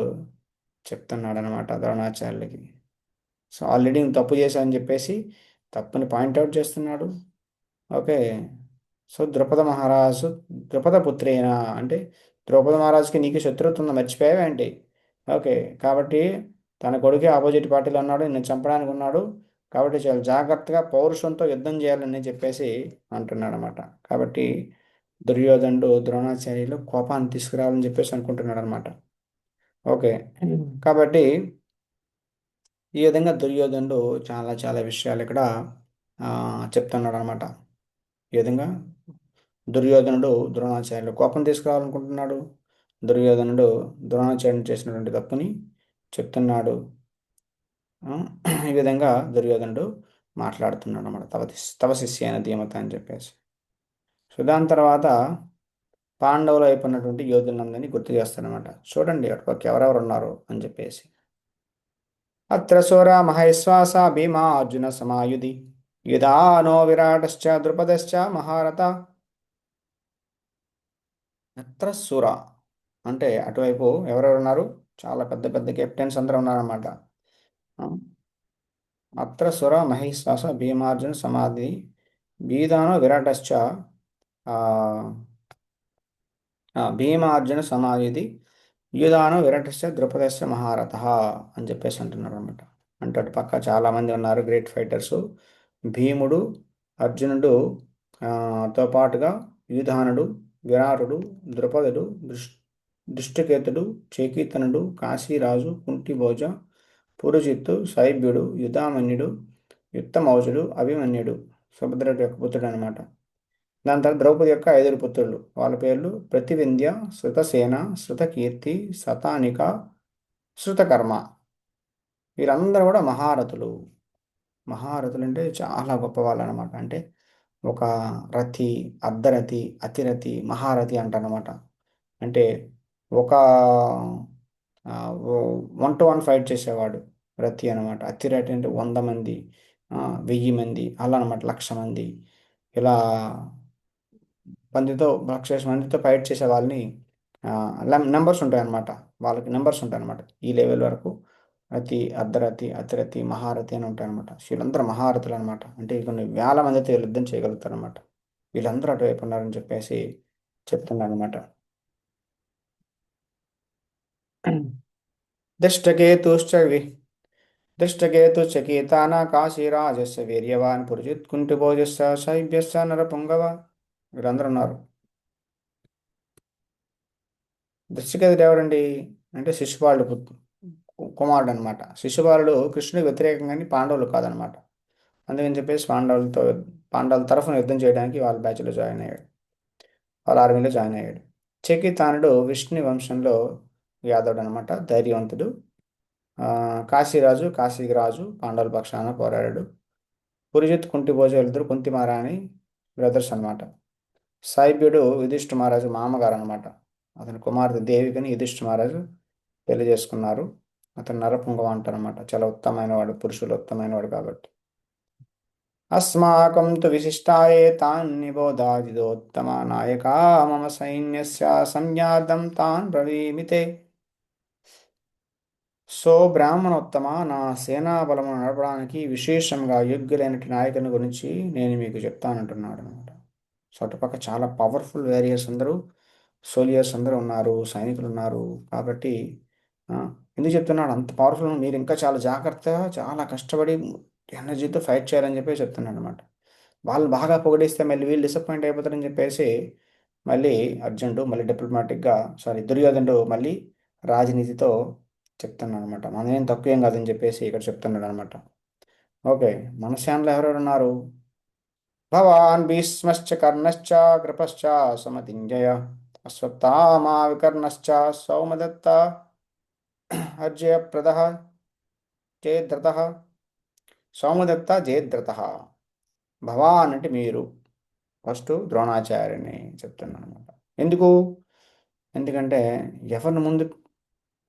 చెప్తున్నాడు అనమాట ద్రోణాచార్యులకి. సో ఆల్రెడీ నువ్వు తప్పు చేశావు అని చెప్పేసి తప్పుని పాయింట్అవుట్ చేస్తున్నాడు. ఓకే. సో ద్రుపద మహారాజు ద్రుపద పుత్రేనా అంటే ద్రౌపద మహారాజుకి నీకు శత్రుత్వం ఉందా, మర్చిపోయావేంటి? ఓకే. కాబట్టి తన కొడుకే ఆపోజిట్ పార్టీలో ఉన్నాడు, నేను చంపడానికి ఉన్నాడు, కాబట్టి చాలా జాగ్రత్తగా పౌరుషంతో యుద్ధం చేయాలని చెప్పేసి అంటున్నాడు అనమాట. కాబట్టి దుర్యోధనుడు ద్రోణాచార్యులు కోపాన్ని తీసుకురావాలని చెప్పేసి అనుకుంటున్నాడు అనమాట. ఓకే. కాబట్టి ఈ విధంగా దుర్యోధనుడు చాలా చాలా విషయాలు ఇక్కడ చెప్తున్నాడు అనమాట. ఈ విధంగా దుర్యోధనుడు ద్రోణాచార్యులు కోపం తీసుకురావాలనుకుంటున్నాడు. దుర్యోధనుడు ద్రోణాచార్యుడు చేసినటువంటి తప్పుని చెప్తున్నాడు. ఆ, ఈ విధంగా దుర్యోధనుడు మాట్లాడుతున్నాడు అన్నమాట, తవ శిష్య అయిన ధీమత అని చెప్పేసి. సో దాని తర్వాత పాండవులు అయిపోయినటువంటి యోధులందరినీ గుర్తు చేస్తానమాట. చూడండి అటుపక్క ఎవరెవరు ఉన్నారు అని చెప్పేసి. అత్ర శూర మహేశ్వాస భీమా అర్జున సమాయుధి యుధానో విరాటశ్చ ద్రుపదశ్చ మహారథ. అత్రసుర అంటే అటువైపు ఎవరెవరు ఉన్నారు? చాలా పెద్ద పెద్ద కెప్టెన్స్ అందరూ ఉన్నారన్నమాట. ఆ, అత్రసుర మహిశ్వాస భీమార్జున సమాధి బీదానో విరాటశ్చ ఆ, భీమార్జున సమాధి యూదాను విరాటశ్చ ద్రుపదశ్చ మహారథ అని చెప్పేసి అంటున్నారు అనమాట. అంటే అటు పక్క చాలామంది ఉన్నారు గ్రేట్ ఫైటర్స్. భీముడు, అర్జునుడు, తో పాటుగా యూధానుడు, విరాటుడు, ద్రుపదుడు, దృష్టకేతుడు, చేకీతనుడు, కాశీరాజు, కుంటిభోజ, పురుజిత్తు, శైబ్యుడు, యుధామన్యుడు, యుత్తమౌజుడు, అభిమన్యుడు, సుభద్రుడి యొక్క పుత్రుడు అనమాట. దాని తర్వాత ద్రౌపది యొక్క ఐదుగురు పుత్రులు, వాళ్ళ పేర్లు ప్రతివింధ్య, శృతసేన, శృతకీర్తి, శతానిక, శృతకర్మ. వీరందరూ కూడా మహారథులు. మహారథులు అంటే చాలా గొప్పవాళ్ళు అనమాట. అంటే ఒక రథి, అర్ధరథి, అతిరథి, మహారథి అంటారనమాట. అంటే ఒక 1-to-1 ఫైట్ చేసేవాడు రథి అనమాట. అతిరథి అంటే 100 మంది, 1000 మంది, అలా అనమాట, 1,00,000 మంది. ఇలా 1,00,000 మందితో ఫైట్ చేసే వాళ్ళని నెంబర్స్ ఉంటాయన్నమాట. వాళ్ళకి నెంబర్స్ ఉంటాయన్నమాట. ఈ లెవెల్ వరకు రతి, అర్ధరతి, అతిరథి, మహారథి అని ఉంటాయన్నమాట. వీళ్ళందరూ మహారథులు అనమాట. అంటే కొన్ని వేల మందితో వీళ్ళు యుద్ధం చేయగలుగుతారన్నమాట. వీళ్ళందరూ అటువైపు ఉన్నారని చెప్పేసి చెప్తున్నాను అనమాట. దృష్టకేతుశ్చ దృష్టకేతుశ్చ కేతాన కాశీరాజస్య వీర్యవాన్ పురుజిత్ కుంటిభోజస్య శైబ్యస్య నరపుంగవ. వీళ్ళందరూ ఉన్నారు. దృశ్యకేతుడు ఎవరండి అంటే శిశుపాలుడు కుమారుడు అనమాట. శిశుపాలుడు కృష్ణుడికి వ్యతిరేకంగాని పాండవులు కాదనమాట. అందుకని చెప్పేసి పాండవుల తరఫున యుద్ధం చేయడానికి వాళ్ళ బ్యాచ్లో జాయిన్ అయ్యాడు. వాళ్ళ ఆర్మీలో జాయిన్ అయ్యాడు. చకితానుడు విష్ణు వంశంలో యాదవుడు అనమాట. ధైర్యవంతుడు. కాశీకి రాజు పాండవుల పక్షాన పోరాడాడు. పురిజిత్ కుంతిభోజు వీళ్ళిద్దరు కుంతి మహారాణి బ్రదర్స్ అనమాట. సాయిబ్యుడు యుధిష్ఠి మహారాజు మామగారు అనమాట. అతని కుమార్తె దేవికని యుధిష్ఠి మహారాజు పెళ్లి చేసుకున్నారు. అతను నరపుంగవ అంటారనమాట. చాలా ఉత్తమైన వాడు, పురుషులు ఉత్తమైన వాడు కాబట్టి. అస్మాకం తు విశిష్టాయే తాన్ నిబోధాదిదోత్తమ నాయకా మమ సైన్యస్య సంజ్ఞాతం తాన్ బ్రవీమితే. సో బ్రాహ్మణోత్తమ, నా సేనా బలమును నడపడానికి విశేషంగా యోగ్యులైన నాయకుని గురించి నేను మీకు చెప్తానంటున్నాడు అనమాట. సో అటుపక్క చాలా పవర్ఫుల్ వేరియర్స్ అందరూ, సోల్జర్స్ అందరూ ఉన్నారు, సైనికులు ఉన్నారు. కాబట్టి ఆ, ఎందుకు చెప్తున్నాడు అంత పవర్ఫుల్, మీరు ఇంకా చాలా జాగ్రత్తగా చాలా కష్టపడి ఎనర్జీతో ఫైట్ చేయాలని చెప్పి చెప్తున్నాడు అనమాట. వాళ్ళు బాగా పొగిడిస్తే మళ్ళీ వీళ్ళు డిసప్పాయింట్ అయిపోతారని చెప్పేసి మళ్ళీ అర్జునుడు మళ్ళీ డిప్లొమాటిక్గా, సారీ దుర్యోధనుడు మళ్ళీ రాజనీతితో చెప్తున్నాడు అనమాట. మనమేం తక్కువేం కాదని చెప్పేసి ఇక్కడ చెప్తున్నాడు అనమాట. ఓకే, మన శ్యాన్లో ఎవరెవరు ఉన్నారు? భవాన్ భీష్మశ్చ కర్ణశ్చ కృపశ్చ సమతింజయ అశ్వత్థామా వికర్ణశ్చ సౌమదత్త అర్జయప్రద జయద్రథ. సౌమదత్త జయద్రథ. భవాన్ అంటే మీరు. ఫస్ట్ ద్రోణాచార్యుని చెప్తున్నాను అనమాట. ఎందుకు? ఎందుకంటే ఎవరిని ముందు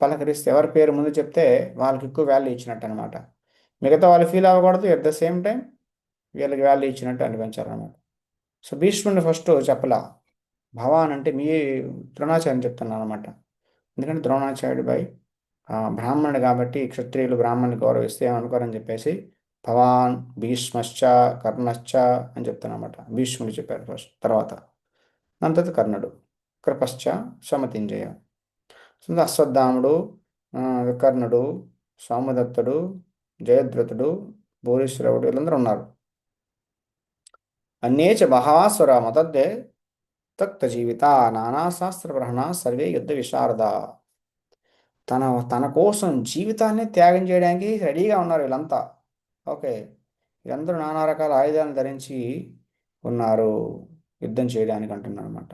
పలకరిస్తే, ఎవరి పేరు ముందు చెప్తే వాళ్ళకి ఎక్కువ వాల్యూ ఇచ్చినట్టు అనమాట. మిగతా వాళ్ళు ఫీల్ అవ్వకూడదు, ఎట్ ద సేమ్ టైం వీళ్ళకి వాల్యూ ఇచ్చినట్టు అనిపించాలన్నమాట. సో భీష్ముడిని ఫస్ట్ చెప్పలా. భవాన్ అంటే మీ ద్రోణాచార్యం చెప్తున్నాను అనమాట. ఎందుకంటే ద్రోణాచార్యుడు బై బ్రాహ్మణుడు కాబట్టి క్షత్రియులు బ్రాహ్మణుని గౌరవిస్తే ఏమనుకోరని చెప్పేసి భవాన్ భీష్మశ్చ కర్ణశ్చ అని చెప్తానమాట. భీష్ముడు చెప్పారు ఫస్ట్, తర్వాత దాని తర్వాత కర్ణుడు. కృపశ్చ సమతింజయ. సో అశ్వత్థాముడు, వికర్ణుడు, సోమదత్తుడు, జయద్రథుడు, భూరిశ్రవుడు వీళ్ళందరూ ఉన్నారు. అన్యేచ బహవాసుర మతద్దే తక్త జీవిత నానాశాస్త్రగ్రహణ సర్వే యుద్ధ విశారద. తన తన కోసం జీవితాన్ని త్యాగం చేయడానికి రెడీగా ఉన్నారు వీళ్ళంతా. ఓకే, వీళ్ళందరూ నానా రకాల ఆయుధాలను ధరించి ఉన్నారు యుద్ధం చేయడానికి అంటున్నారు అనమాట.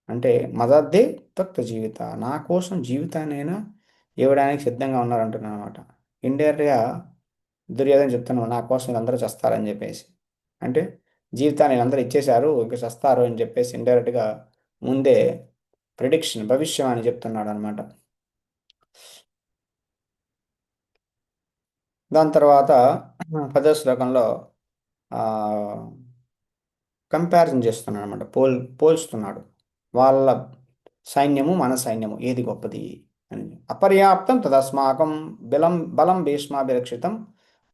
అంటే మదద్దే తక్త జీవిత, నా కోసం జీవితాన్నైనా ఇవ్వడానికి సిద్ధంగా ఉన్నారంటున్నాను అనమాట. ఇండైరెక్ట్గా దుర్యోధన చెప్తున్నాను నా కోసం వీళ్ళందరూ చస్తారని చెప్పేసి. అంటే జీవితాన్ని వీళ్ళందరూ ఇచ్చేశారు ఇంకా చస్తారు అని చెప్పేసి ఇండైరెక్ట్గా ముందే ప్రిడిక్షన్, భవిష్యం అని చెప్తున్నాడు అనమాట. దాని తర్వాత 10వ శ్లోకంలో ఆ, కంపారిజన్ చేస్తున్నాడు అనమాట. పోల్చుతున్నాడు. వాళ్ళ సైన్యము మన సైన్యము ఏది గొప్పది అని. అపర్యాప్తం తదస్మాకం బలం భీష్మాభిరక్షితం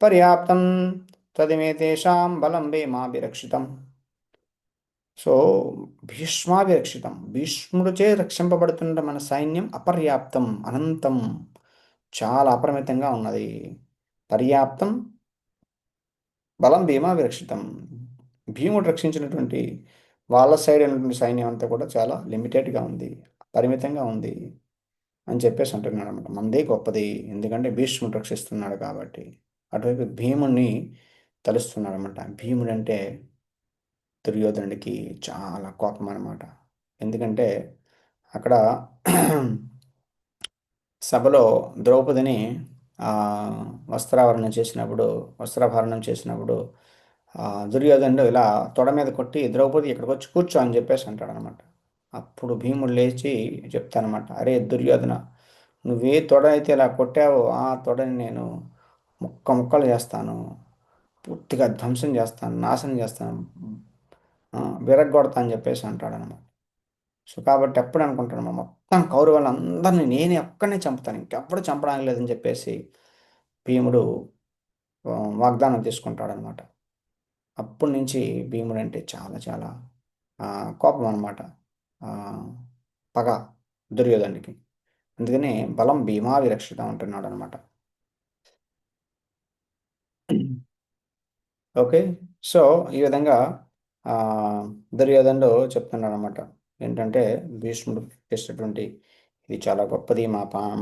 పర్యాప్తం తదిమే తేషాం బలం భీమాభిరక్షితం. సో భీష్మాభిరక్షితం, భీష్ముడిచే రక్షింపబడుతున్న మన సైన్యం అపర్యాప్తం, అనంతం, చాలా అపరిమితంగా ఉన్నది. పర్యాప్తం బలం భీమాభిరక్షితం, భీముడు రక్షించినటువంటి వాళ్ళ సైడ్ అయినటువంటి సైన్యం అంతా కూడా చాలా లిమిటెడ్గా ఉంది, పరిమితంగా ఉంది అని చెప్పేసి అంటున్నాడు అనమాట. మనదే గొప్పది ఎందుకంటే భీష్ముడు రక్షిస్తున్నాడు కాబట్టి. అటువైపు భీముడిని తలుస్తున్నాడు అనమాట. భీముడు అంటే దుర్యోధనుడికి చాలా కోపం అనమాట. ఎందుకంటే అక్కడ సభలో ద్రౌపదిని ఆ, వస్త్రాభరణం చేసినప్పుడు దుర్యోధనుడు ఇలా తొడ మీద కొట్టి ద్రౌపది ఇక్కడికి వచ్చి కూర్చో అని చెప్పేసి అంటాడు అనమాట. అప్పుడు భీముడు లేచి చెప్తానమాట, అరే దుర్యోధన, నువ్వే తొడ అయితే ఇలా కొట్టావో ఆ తొడని నేను ముక్కలు చేస్తాను, పూర్తిగా ధ్వంసం చేస్తాను, నాశనం చేస్తాను, ఆ, విరగ్గొడతా అని చెప్పేసి అంటాడు అనమాట. సో కాబట్టి అప్పుడు అనుకుంటాను మొత్తం కౌరవులందరినీ నేనే ఒక్కడినే చంపుతాను, ఇంకెప్పుడు చంపడానికి లేదని చెప్పేసి భీముడు ఆ, వాగ్దానం తీసుకుంటాడనమాట. అప్పటి నుంచి భీముడు అంటే చాలా చాలా ఆ, కోపం అనమాట, పగ దుర్యోధనుడికి. అందుకనే బలం భీమా విరక్షితం అంటున్నాడు అనమాట. ఓకే. సో ఈ విధంగా ఆ, దుర్యోధనుడు చెప్తున్నాడు అనమాట. ఏంటంటే భీష్ముడు చేసేటువంటి ఇది చాలా గొప్పది,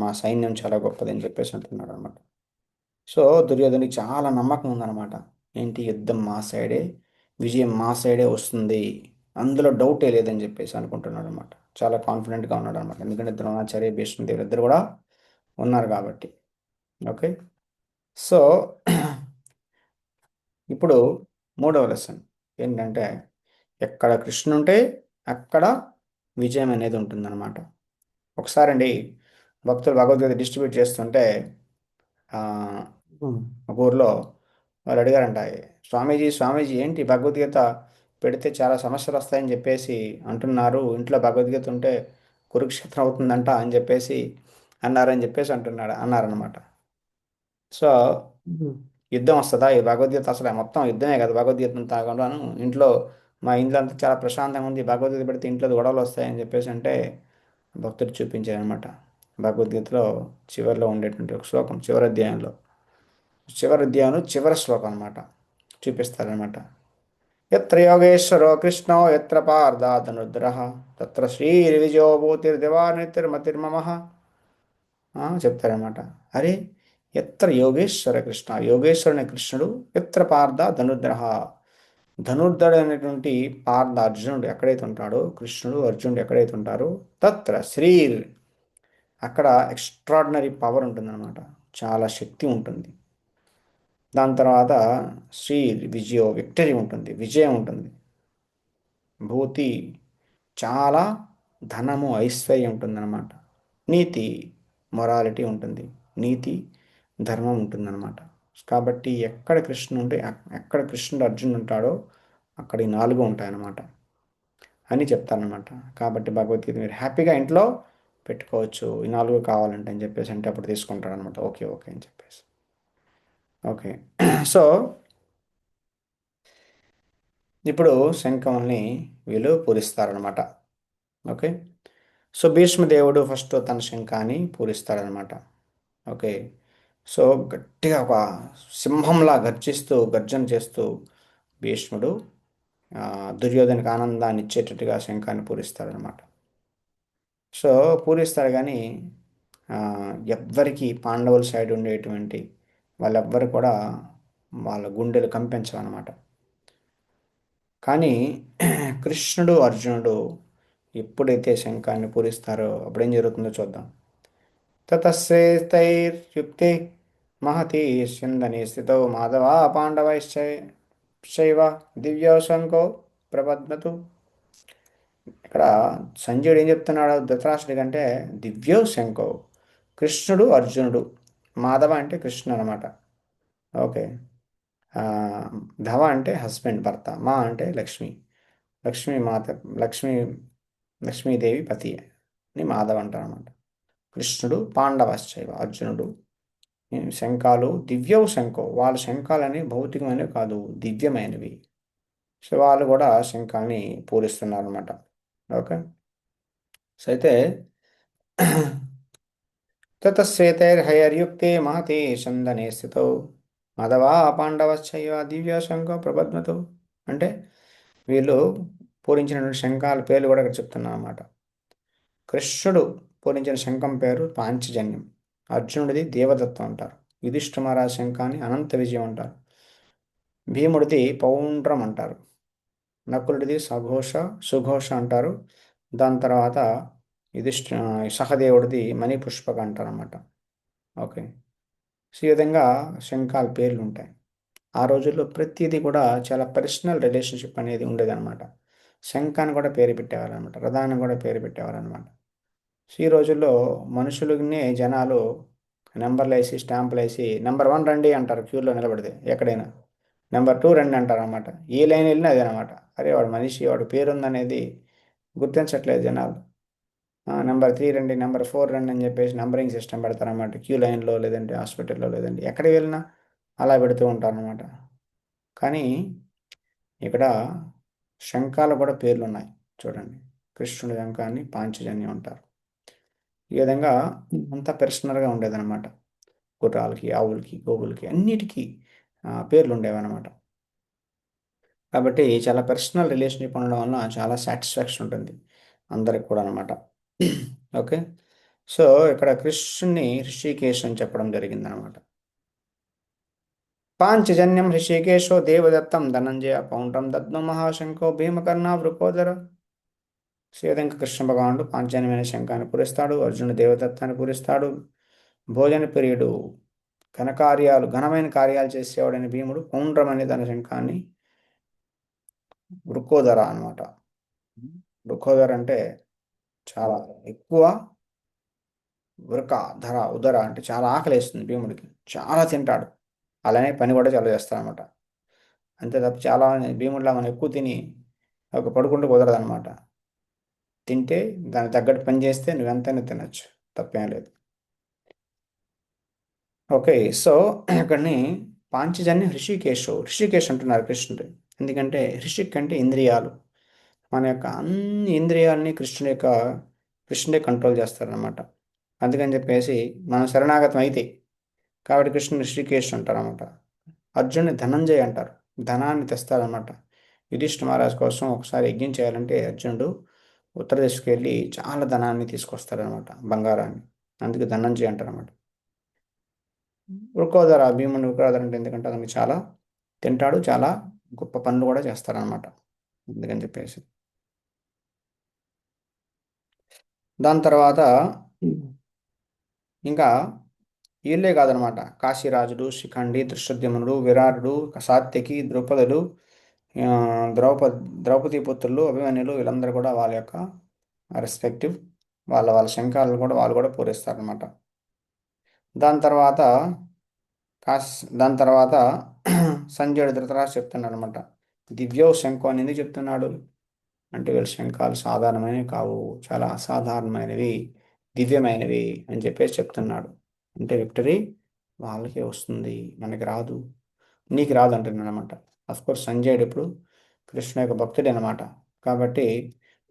మా సైన్యం చాలా గొప్పది అని చెప్పేసి అంటున్నాడు అనమాట. సో దుర్యోధనుడికి చాలా నమ్మకం ఉందన్నమాట. ఏంటి, యుద్ధం మా సైడే, విజయం మా సైడే వస్తుంది, అందులో డౌటే లేదని చెప్పేసి అనుకుంటున్నాడు అనమాట. చాలా కాన్ఫిడెంట్గా ఉన్నాడు అనమాట, ఎందుకంటే ద్రోణాచార్య భీష్మదేవులు ఇద్దరు కూడా ఉన్నారు కాబట్టి. ఓకే. సో ఇప్పుడు మూడవ లెసన్ ఏంటంటే, ఎక్కడ కృష్ణ ఉంటే అక్కడ విజయం అనేది ఉంటుందన్నమాట. ఒకసారి అండి భక్తులు భగవద్గీత డిస్ట్రిబ్యూట్ చేస్తుంటే ఆ, ఒక ఊర్లో వాళ్ళు అడిగారంట, స్వామీజీ స్వామీజీ ఏంటి భగవద్గీత పెడితే చాలా సమస్యలు వస్తాయని చెప్పేసి అంటున్నారు, ఇంట్లో భగవద్గీత ఉంటే కురుక్షేత్రం అవుతుందంట అని చెప్పేసి అన్నారని చెప్పేసి అన్నారనమాట. సో మ్మ్. యుద్ధం వస్తుందా ఈ భగవద్గీత, అసలు మొత్తం యుద్ధమే కదా భగవద్గీత అంతా కూడాను, ఇంట్లో మా ఇంట్లో అంతా చాలా ప్రశాంతంగా ఉంది, భగవద్గీత పెడితే ఇంట్లో గొడవలు వస్తాయని చెప్పేసి అంటే భక్తుడు చూపించారనమాట. భగవద్గీతలో చివరిలో ఉండేటువంటి ఒక శ్లోకం, చివరి అధ్యాయంలో చివరి శ్లోకం అనమాట, చూపిస్తారనమాట. ఎత్ర యోగేశ్వరో కృష్ణో ఎత్ర పార్థాధనుద్రః తత్ర శ్రీర్విజయో భూతిర్దివానిర్మతిర్మమ చెప్తారనమాట. అరే, ఎత్ర యోగేశ్వర కృష్ణ, యోగేశ్వరుని కృష్ణుడు, ఎత్ర పార్థ ధనుర్ధర, ధనుర్ధరుడు అనేటువంటి పార్థ అర్జునుడు ఎక్కడైతే ఉంటాడో, కృష్ణుడు అర్జునుడు ఎక్కడైతే ఉంటారో, తత్ర శ్రీర్, అక్కడ ఎక్స్ట్రాడినరీ పవర్ ఉంటుందన్నమాట, చాలా శక్తి ఉంటుంది. దాని తర్వాత శ్రీ విజయో, విక్టరీ ఉంటుంది, విజయం ఉంటుంది. భూతి, చాలా ధనము ఐశ్వర్యం ఉంటుందన్నమాట. నీతి, మొరాలిటీ ఉంటుంది, నీతి ధర్మం ఉంటుందన్నమాట. కాబట్టి ఎక్కడ కృష్ణుడు ఉంటే ఎక్కడ కృష్ణుడు అర్జునుడు ఉంటాడో అక్కడ ఈ నాలుగు ఉంటాయన్నమాట అని చెప్తారనమాట. కాబట్టి భగవద్గీత మీరు హ్యాపీగా ఇంట్లో పెట్టుకోవచ్చు, ఈ నాలుగు కావాలంటే అని చెప్పేసి అంటే అప్పుడు తీసుకుంటాడు అనమాట. ఓకే ఓకే అని చెప్పేసి. ఓకే. సో ఇప్పుడు శంఖంని వీళ్ళు పూరిస్తారనమాట. ఓకే. సో భీష్మదేవుడు ఫస్ట్ తన శంఖాన్ని పూరిస్తాడనమాట. ఓకే. సో గట్టిగా ఒక సింహంలా గర్జన చేస్తూ భీష్ముడు దుర్యోధనకు ఆనందాన్ని ఇచ్చేటట్టుగా శంఖాన్ని పూరిస్తాడనమాట. సో పూరిస్తాడు కానీ ఆ, ఎవ్వరికి పాండవుల సైడ్ ఉండేటువంటి వాళ్ళెవ్వరు కూడా వాళ్ళ గుండెలు కంపించవన్నమాట. కానీ కృష్ణుడు అర్జునుడు ఎప్పుడైతే శంఖాన్ని పూరిస్తారో అప్పుడేం జరుగుతుందో చూద్దాం. తతశ్రేతైర్యుక్తే మహతి స్యందనే స్థితౌ మాధవా పాండవైశ్చైవ దివ్యో శంఖో ప్రపద్మతు. ఇక్కడ సంజయుడు ఏం చెప్తున్నాడు ధృతరాష్ట్రుడి కంటే, దివ్యో శంఖో, కృష్ణుడు అర్జునుడు, మాధవ అంటే కృష్ణుడు అనమాట. ఓకే. ఆ, ధవ అంటే హస్బెండ్ భర్త, మా అంటే లక్ష్మి, లక్ష్మీ మాత, లక్ష్మీ లక్ష్మీదేవి పతి అని మాధవ అంటారు అనమాట. కృష్ణుడు పాండవశ్చైవ అర్జునుడు. శంఖాలు దివ్యవు శంఖో, వాళ్ళ శంఖాలని భౌతికమైనవి కాదు, దివ్యమైనవి. సో వాళ్ళు కూడా శంఖాన్ని పూరిస్తున్నారు అనమాట. ఓకే. సో అయితే తతశ్వేతైర్హయర్యుక్తే మహతే చందనే స్థితౌ మాధవా పాండవశ్చైవ దివ్య శంఖో ప్రపద్మతు. అంటే వీళ్ళు పూరించినటువంటి శంఖాల పేర్లు కూడా ఇక్కడ చెప్తున్నా అన్నమాట. కృష్ణుడు పూరించిన శంఖం పేరు పాంచజన్యం, అర్జునుడిది దేవదత్తం అంటారు, యుధిష్ఠిర మహారాజు శంఖాన్ని అనంత విజయం అంటారు, భీముడిది పౌండ్రం అంటారు, నకులుడిది సఘోష సుఘోష అంటారు, దాని తర్వాత యుధిష్ఠ సహదేవుడిది మణిపుష్పక అంటారు అన్నమాట. ఓకే. సో ఈ విధంగా శంఖాల పేర్లు ఉంటాయి. ఆ రోజుల్లో ప్రతిదీ కూడా చాలా పర్సనల్ రిలేషన్షిప్ అనేది ఉండేదన్నమాట. శంఖాన్ని కూడా పేరు పెట్టేవారు అనమాట, రథాన్ని కూడా పేరు పెట్టేవారు అనమాట. సో ఈ రోజుల్లో మనుషులనే జనాలు నెంబర్లు వేసి స్టాంపులు వేసి నెంబర్ 1 రండి అంటారు క్యూలో నిలబడితే ఎక్కడైనా, నెంబర్ 2 రండి అంటారు అనమాట. ఏ లైన్ వెళ్ళినా అదే అనమాట. అరే వాడు మనిషి, వాడు పేరుందనేది గుర్తించట్లేదు జనాలు. నెంబర్ 3 రండి, నెంబర్ 4 రండి అని చెప్పేసి నంబరింగ్ సిస్టమ్ పెడతారన్నమాట. క్యూ లైన్లో లేదంటే హాస్పిటల్లో లేదంటే ఎక్కడికి వెళ్ళినా అలా పెడుతూ ఉంటారన్నమాట. కానీ ఇక్కడ శంఖాలు కూడా పేర్లు ఉన్నాయి చూడండి. కృష్ణుడి శంఖాన్ని పాంచజన్యం అంటారు. ఈ విధంగా అంతా పర్సనల్గా ఉండేదన్నమాట. గుర్రాలకి, ఆవులకి, గోవులకి అన్నిటికీ పేర్లు ఉండేవన్నమాట. కాబట్టి చాలా పర్సనల్ రిలేషన్షిప్ ఉండడం వలన చాలా సాటిస్ఫాక్షన్ ఉంటుంది అందరికి కూడా అనమాట. ఓకే. సో ఇక్కడ కృష్ణుని హృషికేశ్ అని చెప్పడం జరిగిందనమాట. పాంచజన్యం హృషికేశో దేవదత్తం ధనంజయ పౌండ్రం దద్మ మహాశంఖో భీమకర్ణ వృకోదర. శ్రీదంక కృష్ణ భగవానుడు పాంచజన్యమైన శంఖాన్ని పూరిస్తాడు, అర్జునుడు దేవదత్తాన్ని పూరిస్తాడు. భోజన ప్రియుడు, ఘనమైన కార్యాలు చేసేవాడని భీముడు పౌండ్రం అనే తన శంఖాన్ని వృకోదర అనమాట. వృకోదర అంటే చాలా ఎక్కువ, ఉరక ధర ఉదర అంటే చాలా ఆకలేస్తుంది భీముడికి, చాలా తింటాడు. అలానే పని కూడా చాలా చేస్తాడనమాట. అంతే తప్ప చాలా భీముడిలా మనం ఎక్కువ తిని ఒక పడుకుంటూ కుదరదు అనమాట. తింటే దానికి తగ్గట్టు పని చేస్తే నువ్వెంతైనా తినచ్చు, తప్పేం లేదు. ఓకే. సో ఇక్కడిని పాంచజన్య హృషికేశ్ అంటున్నారు కృష్ణుడు. ఎందుకంటే హృషిక్ అంటే ఇంద్రియాలు. మన యొక్క అన్ని ఇంద్రియాలని కృష్ణుడే కంట్రోల్ చేస్తారనమాట. అందుకని చెప్పేసి మనం శరణాగతం అయితే, కాబట్టి కృష్ణుని శ్రీకేష్ అంటారనమాట. అర్జునుని ధనంజయ అంటారు, ధనాన్ని తెస్తారనమాట. యుధిష్ఠిర మహారాజ్ కోసం ఒకసారి యజ్ఞం చేయాలంటే అర్జునుడు ఉత్తర దిశకు వెళ్ళి చాలా ధనాన్ని తీసుకొస్తారనమాట, బంగారాన్ని. అందుకే ధనంజయ అంటారనమాట. భీముని వృకోదర అంటే ఎందుకంటే అతనికి చాలా తింటాడు, చాలా గొప్ప పనులు కూడా చేస్తారనమాట. అందుకని చెప్పేసి దాని తర్వాత ఇంకా వీళ్ళే కాదనమాట. కాశీరాజుడు, శిఖండి, దృష్టద్యుమ్నుడు, విరాటుడు, సాత్యకి, ద్రౌపదులు, ఆ, ద్రౌపది పుత్రులు, అభిమన్యులు, వీళ్ళందరూ కూడా వాళ్ళ యొక్క రెస్పెక్టివ్ వాళ్ళ వాళ్ళ శంఖాలను కూడా వాళ్ళు కూడా పూరిస్తారనమాట. దాని తర్వాత దాని తర్వాత సంజయుడు ధృతరాష్ట్ర చెప్తున్నాడు అనమాట. దివ్యో శంఖం అని ఎందుకు చెప్తున్నాడు అంటే, వీళ్ళ శంఖాలు సాధారణమైనవి కావు, చాలా అసాధారణమైనవి, దివ్యమైనవి అని చెప్పేసి చెప్తున్నాడు. అంటే విక్టరీ వాళ్ళకే వస్తుంది, మనకి రాదు, నీకు రాదు అంటున్నాడు అనమాట. అఫ్కోర్స్ సంజయుడు ఇప్పుడు కృష్ణ యొక్క భక్తుడే అనమాట. కాబట్టి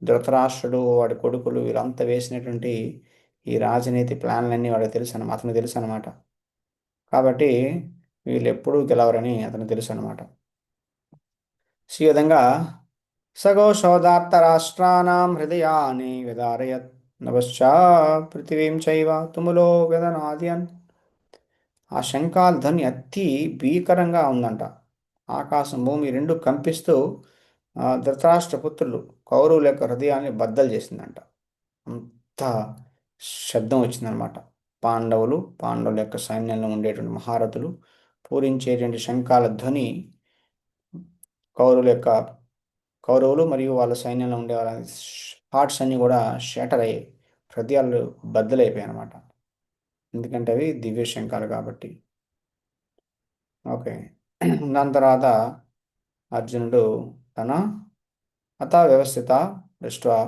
ధృతరాష్ట్రుడు, వాడి కొడుకులు వీళ్ళంతా వేసినటువంటి ఈ రాజనీతి ప్లాన్లన్నీ వాడికి తెలుసు అన్నమాట, అతనికి తెలుసు అనమాట. కాబట్టి వీళ్ళు ఎప్పుడూ గెలవరని అతనికి తెలుసు అనమాట. ఈ విధంగా సఘోషోదార్తరాష్ట్రాణం హృదయాని విదారయత్ నభశ్చా పృథివీం చైవ తుములో వ్యదనాద్యన్. ఆ శంఖాల ధ్వని అతి భీకరంగా ఉందంట. ఆకాశం భూమి రెండు కంపిస్తూ ధృతరాష్ట్ర పుత్రులు కౌరవుల యొక్క హృదయాన్ని బద్దలు చేసిందంట. అంత శబ్దం వచ్చిందనమాట. పాండవుల యొక్క సైన్యంలో ఉండేటువంటి మహారథులు పూరించేటువంటి శంఖాల ధ్వని కౌరవుల యొక్క కౌరవులు మరియు వాళ్ళ సైన్యంలో ఉండే వాళ్ళ హార్ట్స్ అన్నీ కూడా షేటర్ అయ్యాయి, హృదయాలు బద్దలైపోయాయి అనమాట. ఎందుకంటే అవి దివ్య శంఖాలు కాబట్టి. ఓకే. దాని తర్వాత అర్జునుడు తన అత వ్యవస్థిత దృష్ట్యా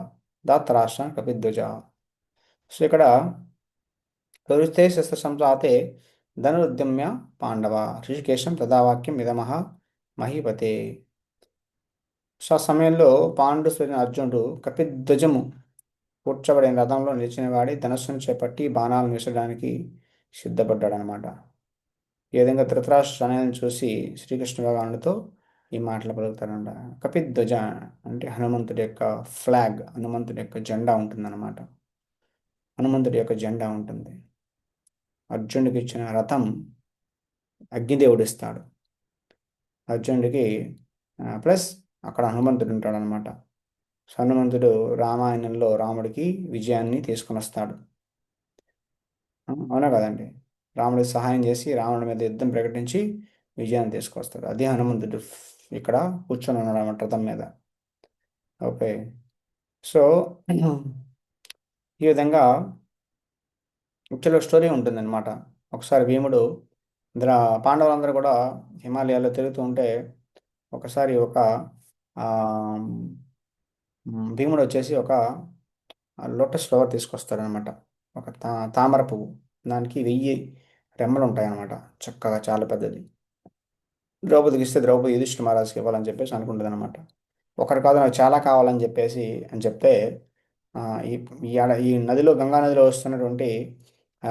దాత్తరాష్ట్ర కపిధ్వజ. సో ఇక్కడ ప్రవృత్తే శస్త్ర సంప్రాతే ధనురుద్యమ్య పాండవ ఋషికేశం తదావాక్యం ఇదమహ మహీపతే. సో ఆ సమయంలో పాండు అర్జునుడు కపిధ్వజము కూర్చోబడిన రథంలో నిలిచిన వాడి ధనస్సును చేపట్టి బాణాలను విసరడానికి సిద్ధపడ్డాడనమాట. ఈ విధంగా ధృతరాష్ట్ర అనేది చూసి శ్రీకృష్ణ భగవానుడితో ఈ మాటలు పలుకుతారంట. కపిధ్వజ అంటే హనుమంతుడి యొక్క ఫ్లాగ్, హనుమంతుడి యొక్క జెండా ఉంటుందన్నమాట. హనుమంతుడి యొక్క జెండా ఉంటుంది. అర్జునుడికి ఇచ్చిన రథం అగ్నిదేవుడు ఇస్తాడు అర్జునుడికి. ప్లస్ అక్కడ హనుమంతుడు ఉంటాడనమాట. హనుమంతుడు రామాయణంలో రాముడికి విజయాన్ని తీసుకుని వస్తాడు. అవునా కదండి. రాముడికి సహాయం చేసి రావణుడి మీద యుద్ధం ప్రకటించి విజయాన్ని తీసుకొస్తాడు. అదే హనుమంతుడు ఇక్కడ కూర్చొని ఉన్నాడు అన్నమాట రథం మీద. ఓకే. సో ఈ విధంగా యాక్చువల్గా స్టోరీ ఉంటుందన్నమాట. ఒకసారి భీముడు ఇందులో పాండవులందరూ కూడా హిమాలయాల్లో తిరుగుతూ ఉంటే ఒకసారి ఒక ఆ, భీముడు వచ్చేసి ఒక లోటస్ ఫ్లవర్ తీసుకొస్తాడనమాట. ఒక తామర పువ్వు. దానికి 1000 రెమ్మలు ఉంటాయన్నమాట. చక్కగా చాలా పెద్దది. ద్రౌపదికి ఇస్తే ద్రౌపది యుధిష్ఠిర మహారాజుకి ఇవ్వాలని చెప్పేసి అనుకుంటుంది అనమాట. ఒకరు కాదు నాకు చాలా కావాలని చెప్పేసి అని చెప్తే ఆ, ఈ ఈ నదిలో గంగా నదిలో వస్తున్నటువంటి ఆ,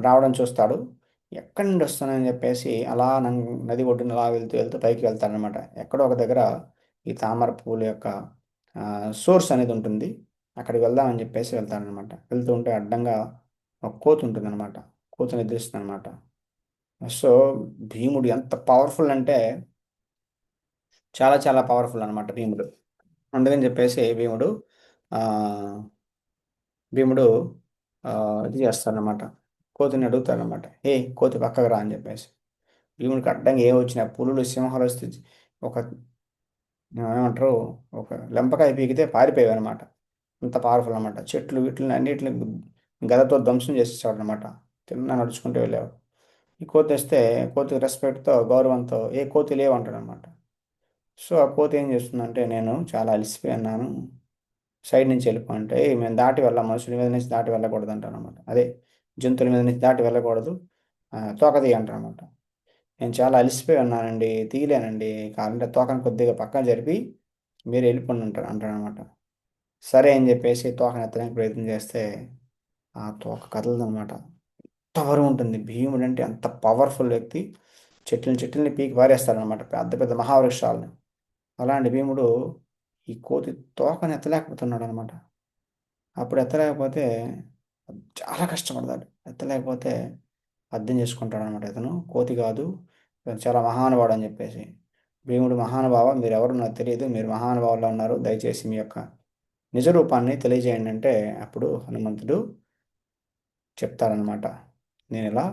రావడం చూస్తాడు. ఎక్కడి నుండి వస్తున్నాయని చెప్పేసి అలా నది ఒడ్డున అలా వెళ్తూ వెళ్తూ పైకి వెళ్తాడనమాట. ఎక్కడో ఒక దగ్గర ఈ తామర పువ్వుల యొక్క సోర్స్ అనేది ఉంటుంది. అక్కడికి వెళ్దామని చెప్పేసి వెళ్తాడనమాట. వెళ్తూ ఉంటే అడ్డంగా ఒక కోతి ఉంటుంది అనమాట. కోతి నిద్రిస్తుంది అనమాట. సో భీముడు ఎంత పవర్ఫుల్ అంటే చాలా చాలా పవర్ఫుల్ అనమాట భీముడు. అందుకని చెప్పేసి ఆ, భీముడు ఆ, ఇది చేస్తాడనమాట. కోతిని అడుగుతాడనమాట. ఏ కోతి పక్కకు రా అని చెప్పేసి. భీముడికి అడ్డంగా ఏం వచ్చినా పులులు సింహాలు వస్తే ఒక ఏమంటారు ఒక లెంపకాయ పీకితే పారిపోయావు అనమాట. అంత పవర్ఫుల్ అనమాట. చెట్లు వీటిని అన్నిటిని గదతో ధ్వంసం చేసేసాడు అనమాట. తిన్నా నడుచుకుంటూ వెళ్ళావు. ఈ కోతి వస్తే కోతి రెస్పెక్ట్తో గౌరవంతో ఏ కోతి లేవు అంటాడు అనమాట. సో ఆ కోతి ఏం చేస్తుందంటే నేను చాలా అలసిపోయి ఉన్నాను, సైడ్ నుంచి వెళ్ళిపోంటే మేము దాటి వెళ్ళాం, మనుషుల మీద నుంచి దాటి వెళ్ళకూడదు అంటాను అనమాట. అదే జంతువుల మీద నుంచి దాటి వెళ్ళకూడదు, తోక తీయ అంటాను అనమాట. నేను చాలా అలసిపోయి ఉన్నానండి, తీయలేనండి, కావాలంటే తోకను కొద్దిగా పక్కన జరిపి మీరు వెళ్ళిపోండి అంటాడు అనమాట. సరే అని చెప్పేసి తోకను ఎత్తడానికి ప్రయత్నం చేస్తే ఆ తోక కదలదనమాట. అంత బరువు ఉంటుంది. భీముడు అంటే అంత పవర్ఫుల్ వ్యక్తి. చెట్లని పీకి పారేస్తాడనమాట, పెద్ద పెద్ద మహావృక్షాలను. అలాంటి భీముడు ఈ కోతి తోకని ఎత్తలేకపోతున్నాడు అనమాట. అప్పుడు ఎత్తలేకపోతే చాలా కష్టపడతాడు. ఎత్తలేకపోతే అర్థం చేసుకుంటాడు అనమాట. ఇతను కోతి కాదు, ఇతను చాలా మహానుభావుడు అని చెప్పేసి. భీముడు మహానుభావ, మీరు ఎవరు నాకు తెలియదు, మీరు మహానుభావుల్లో ఉన్నారు, దయచేసి మీ యొక్క నిజ రూపాన్ని తెలియజేయండి అంటే అప్పుడు హనుమంతుడు చెప్తాడనమాట. నేను ఇలా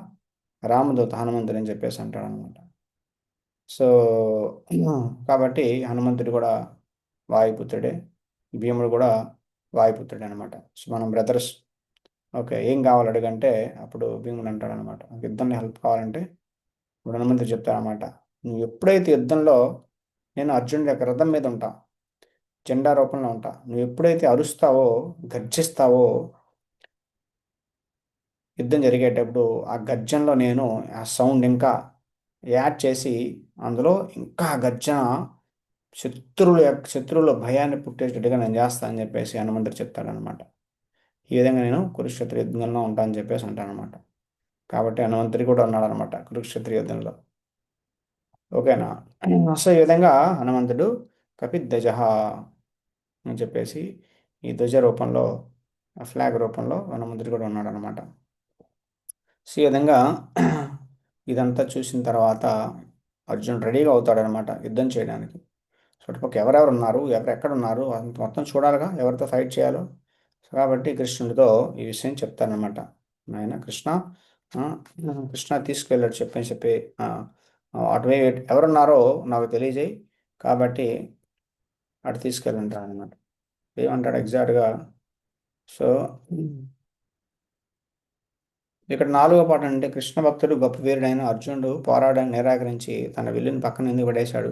రామదూత హనుమంతుడు అని చెప్పేసి అంటాడనమాట. సో కాబట్టి హనుమంతుడు కూడా వాయుపుత్రుడే, భీముడు కూడా వాయుపుత్రుడే అనమాట. సో మనం బ్రదర్స్. ఓకే, ఏం కావాలి అడుగంటే అప్పుడు భీముడు అంటాడనమాట, నాకు యుద్ధంలో హెల్ప్ కావాలంటే ఇప్పుడు హనుమంతుడు చెప్తాడనమాట. నువ్వు ఎప్పుడైతే యుద్ధంలో నేను అర్జునుడి యొక్క రథం మీద ఉంటా, జెండా రూపంలో ఉంటా, నువ్వు ఎప్పుడైతే అరుస్తావో, గర్జిస్తావో, యుద్ధం జరిగేటప్పుడు ఆ గర్జనలో నేను ఆ సౌండ్ ఇంకా యాడ్ చేసి అందులో ఇంకా గర్జన శత్రువుల భయాన్ని పుట్టేటట్టుగా నేను చేస్తాను అని చెప్పేసి హనుమంతుడు చెప్తాడనమాట. ఈ విధంగా నేను కురుక్షేత్ర యుద్ధంలో ఉంటానని చెప్పేసి అంటానమాట. కాబట్టి హనుమంతుడు కూడా ఉన్నాడనమాట కురుక్షేత్ర యుద్ధంలో. ఓకేనా. సో ఈ విధంగా హనుమంతుడు కపిధ్వజ అని చెప్పేసి ఈ ధ్వజ రూపంలో, ఫ్లాగ్ రూపంలో హనుమంతుడు కూడా ఉన్నాడనమాట. సో ఈ విధంగా ఇదంతా చూసిన తర్వాత అర్జునుడు రెడీగా అవుతాడనమాట యుద్ధం చేయడానికి. చుట్టుపక్కల ఎవరెవరు ఉన్నారు, ఎక్కడ ఉన్నారు అంత మొత్తం చూడాలిగా, ఎవరితో ఫైట్ చేయాలో. సో కాబట్టి కృష్ణుడితో ఈ విషయం చెప్తానమాట. నాయన కృష్ణ, ఆ, కృష్ణ తీసుకెళ్ళాడు చెప్పి అటువైపు ఎవరున్నారో నాకు తెలియజేయి, కాబట్టి అటు తీసుకెళ్ళంటాడు అనమాట. ఏమంటాడు ఎగ్జాక్ట్గా. సో ఇక్కడ నాలుగో పాట అంటే కృష్ణ భక్తుడు గొప్ప వీరుడైన అర్జునుడు పోరాడాన్ని నిరాకరించి తన విల్లుని పక్కన ఎందుకు పడేశాడు,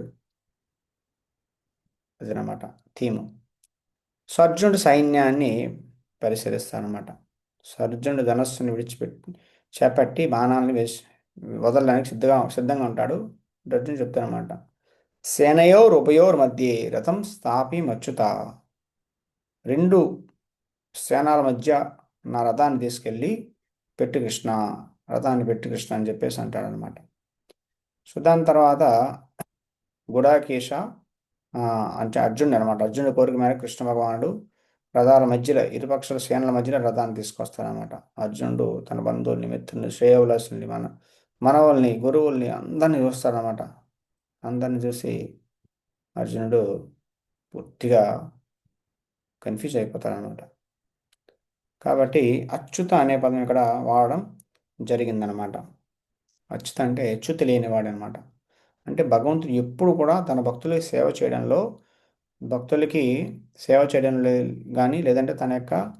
అదనమాట థీము. సో అర్జునుడు సైన్యాన్ని పరిశీలిస్తానమాట. సో అర్జునుడు ధనస్సును చేపట్టి బాణాలను వేసి వదలడానికి సిద్ధంగా ఉంటాడు. అర్జునుడు చెప్తానమాట. సేనయోర్ ఉభయోర్ మధ్య రథం స్థాపి మచ్చుత. రెండు సేనాల మధ్య నా రథాన్ని తీసుకెళ్ళి పెట్టు కృష్ణ, రథాన్ని పెట్టు కృష్ణ అని చెప్పేసి అంటాడనమాట. సో దాని తర్వాత గుడాకేశ, ఆ, అంటే అర్జునుడు అనమాట. అర్జునుడి కోరిక మేరకు కృష్ణ భగవానుడు రథాల మధ్యలో ఇరుపక్షల సేనల మధ్యలో రథాన్ని తీసుకొస్తాడనమాట. అర్జునుడు తన బంధువుల్ని, మిత్రుల్ని, శ్రేయోభిలాషుల్ని, మనవల్ని, గురువుల్ని అందరినీ చూస్తాడనమాట. అందరిని చూసి అర్జునుడు పూర్తిగా కన్ఫ్యూజ్ అయిపోతాడనమాట. కాబట్టి అచ్యుత అనే పదం ఇక్కడ వాడడం జరిగిందనమాట. అచ్యుత అంటే చ్యుతి లేనివాడు అనమాట. అంటే భగవంతుడు ఎప్పుడు కూడా తన భక్తులకి సేవ చేయడంలో, భక్తులకి సేవ చేయడంలో కానీ లేదంటే తన యొక్క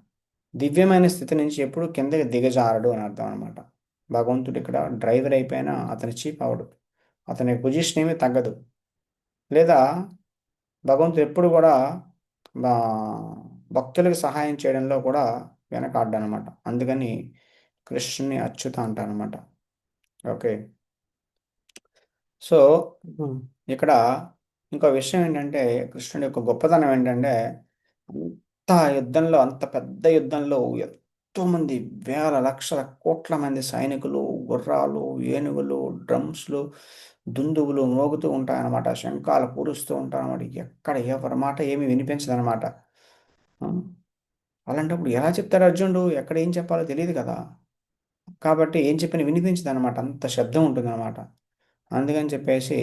దివ్యమైన స్థితి నుంచి ఎప్పుడు కిందకి దిగజారడు అని అర్థం అనమాట. భగవంతుడు ఇక్కడ డ్రైవర్ అయిపోయినా అతని చీప్ అవడు, అతని పొజిషన్ ఏమీ తగ్గదు. లేదా భగవంతుడు ఎప్పుడు కూడా బా భక్తులకు సహాయం చేయడంలో కూడా వెనకాడ్డనమాట. అందుకని కృష్ణుని అచ్యుత అంటారనమాట. ఓకే. సో ఉమ్, ఇక్కడ ఇంకో విషయం ఏంటంటే కృష్ణుడి యొక్క గొప్పతనం ఏంటంటే అంత యుద్ధంలో, అంత పెద్ద యుద్ధంలో ఎంతో మంది వేల లక్షల కోట్ల మంది సైనికులు, గుర్రాలు, ఏనుగులు, డ్రమ్స్లు, దుందువులు మోగుతూ ఉంటాయన్నమాట. శంఖాలు పూరుస్తూ ఉంటారన్నమాట. ఎక్కడ ఎవరి మాట ఏమి వినిపించదన్నమాట. ఆ, అలాంటప్పుడు ఎలా చెప్తాడు అర్జునుడు? ఎక్కడ ఏం చెప్పాలో తెలియదు కదా. కాబట్టి ఏం చెప్పినా వినిపించదన్నమాట. అంత శబ్దం ఉంటుందన్నమాట. అందుకని చెప్పేసి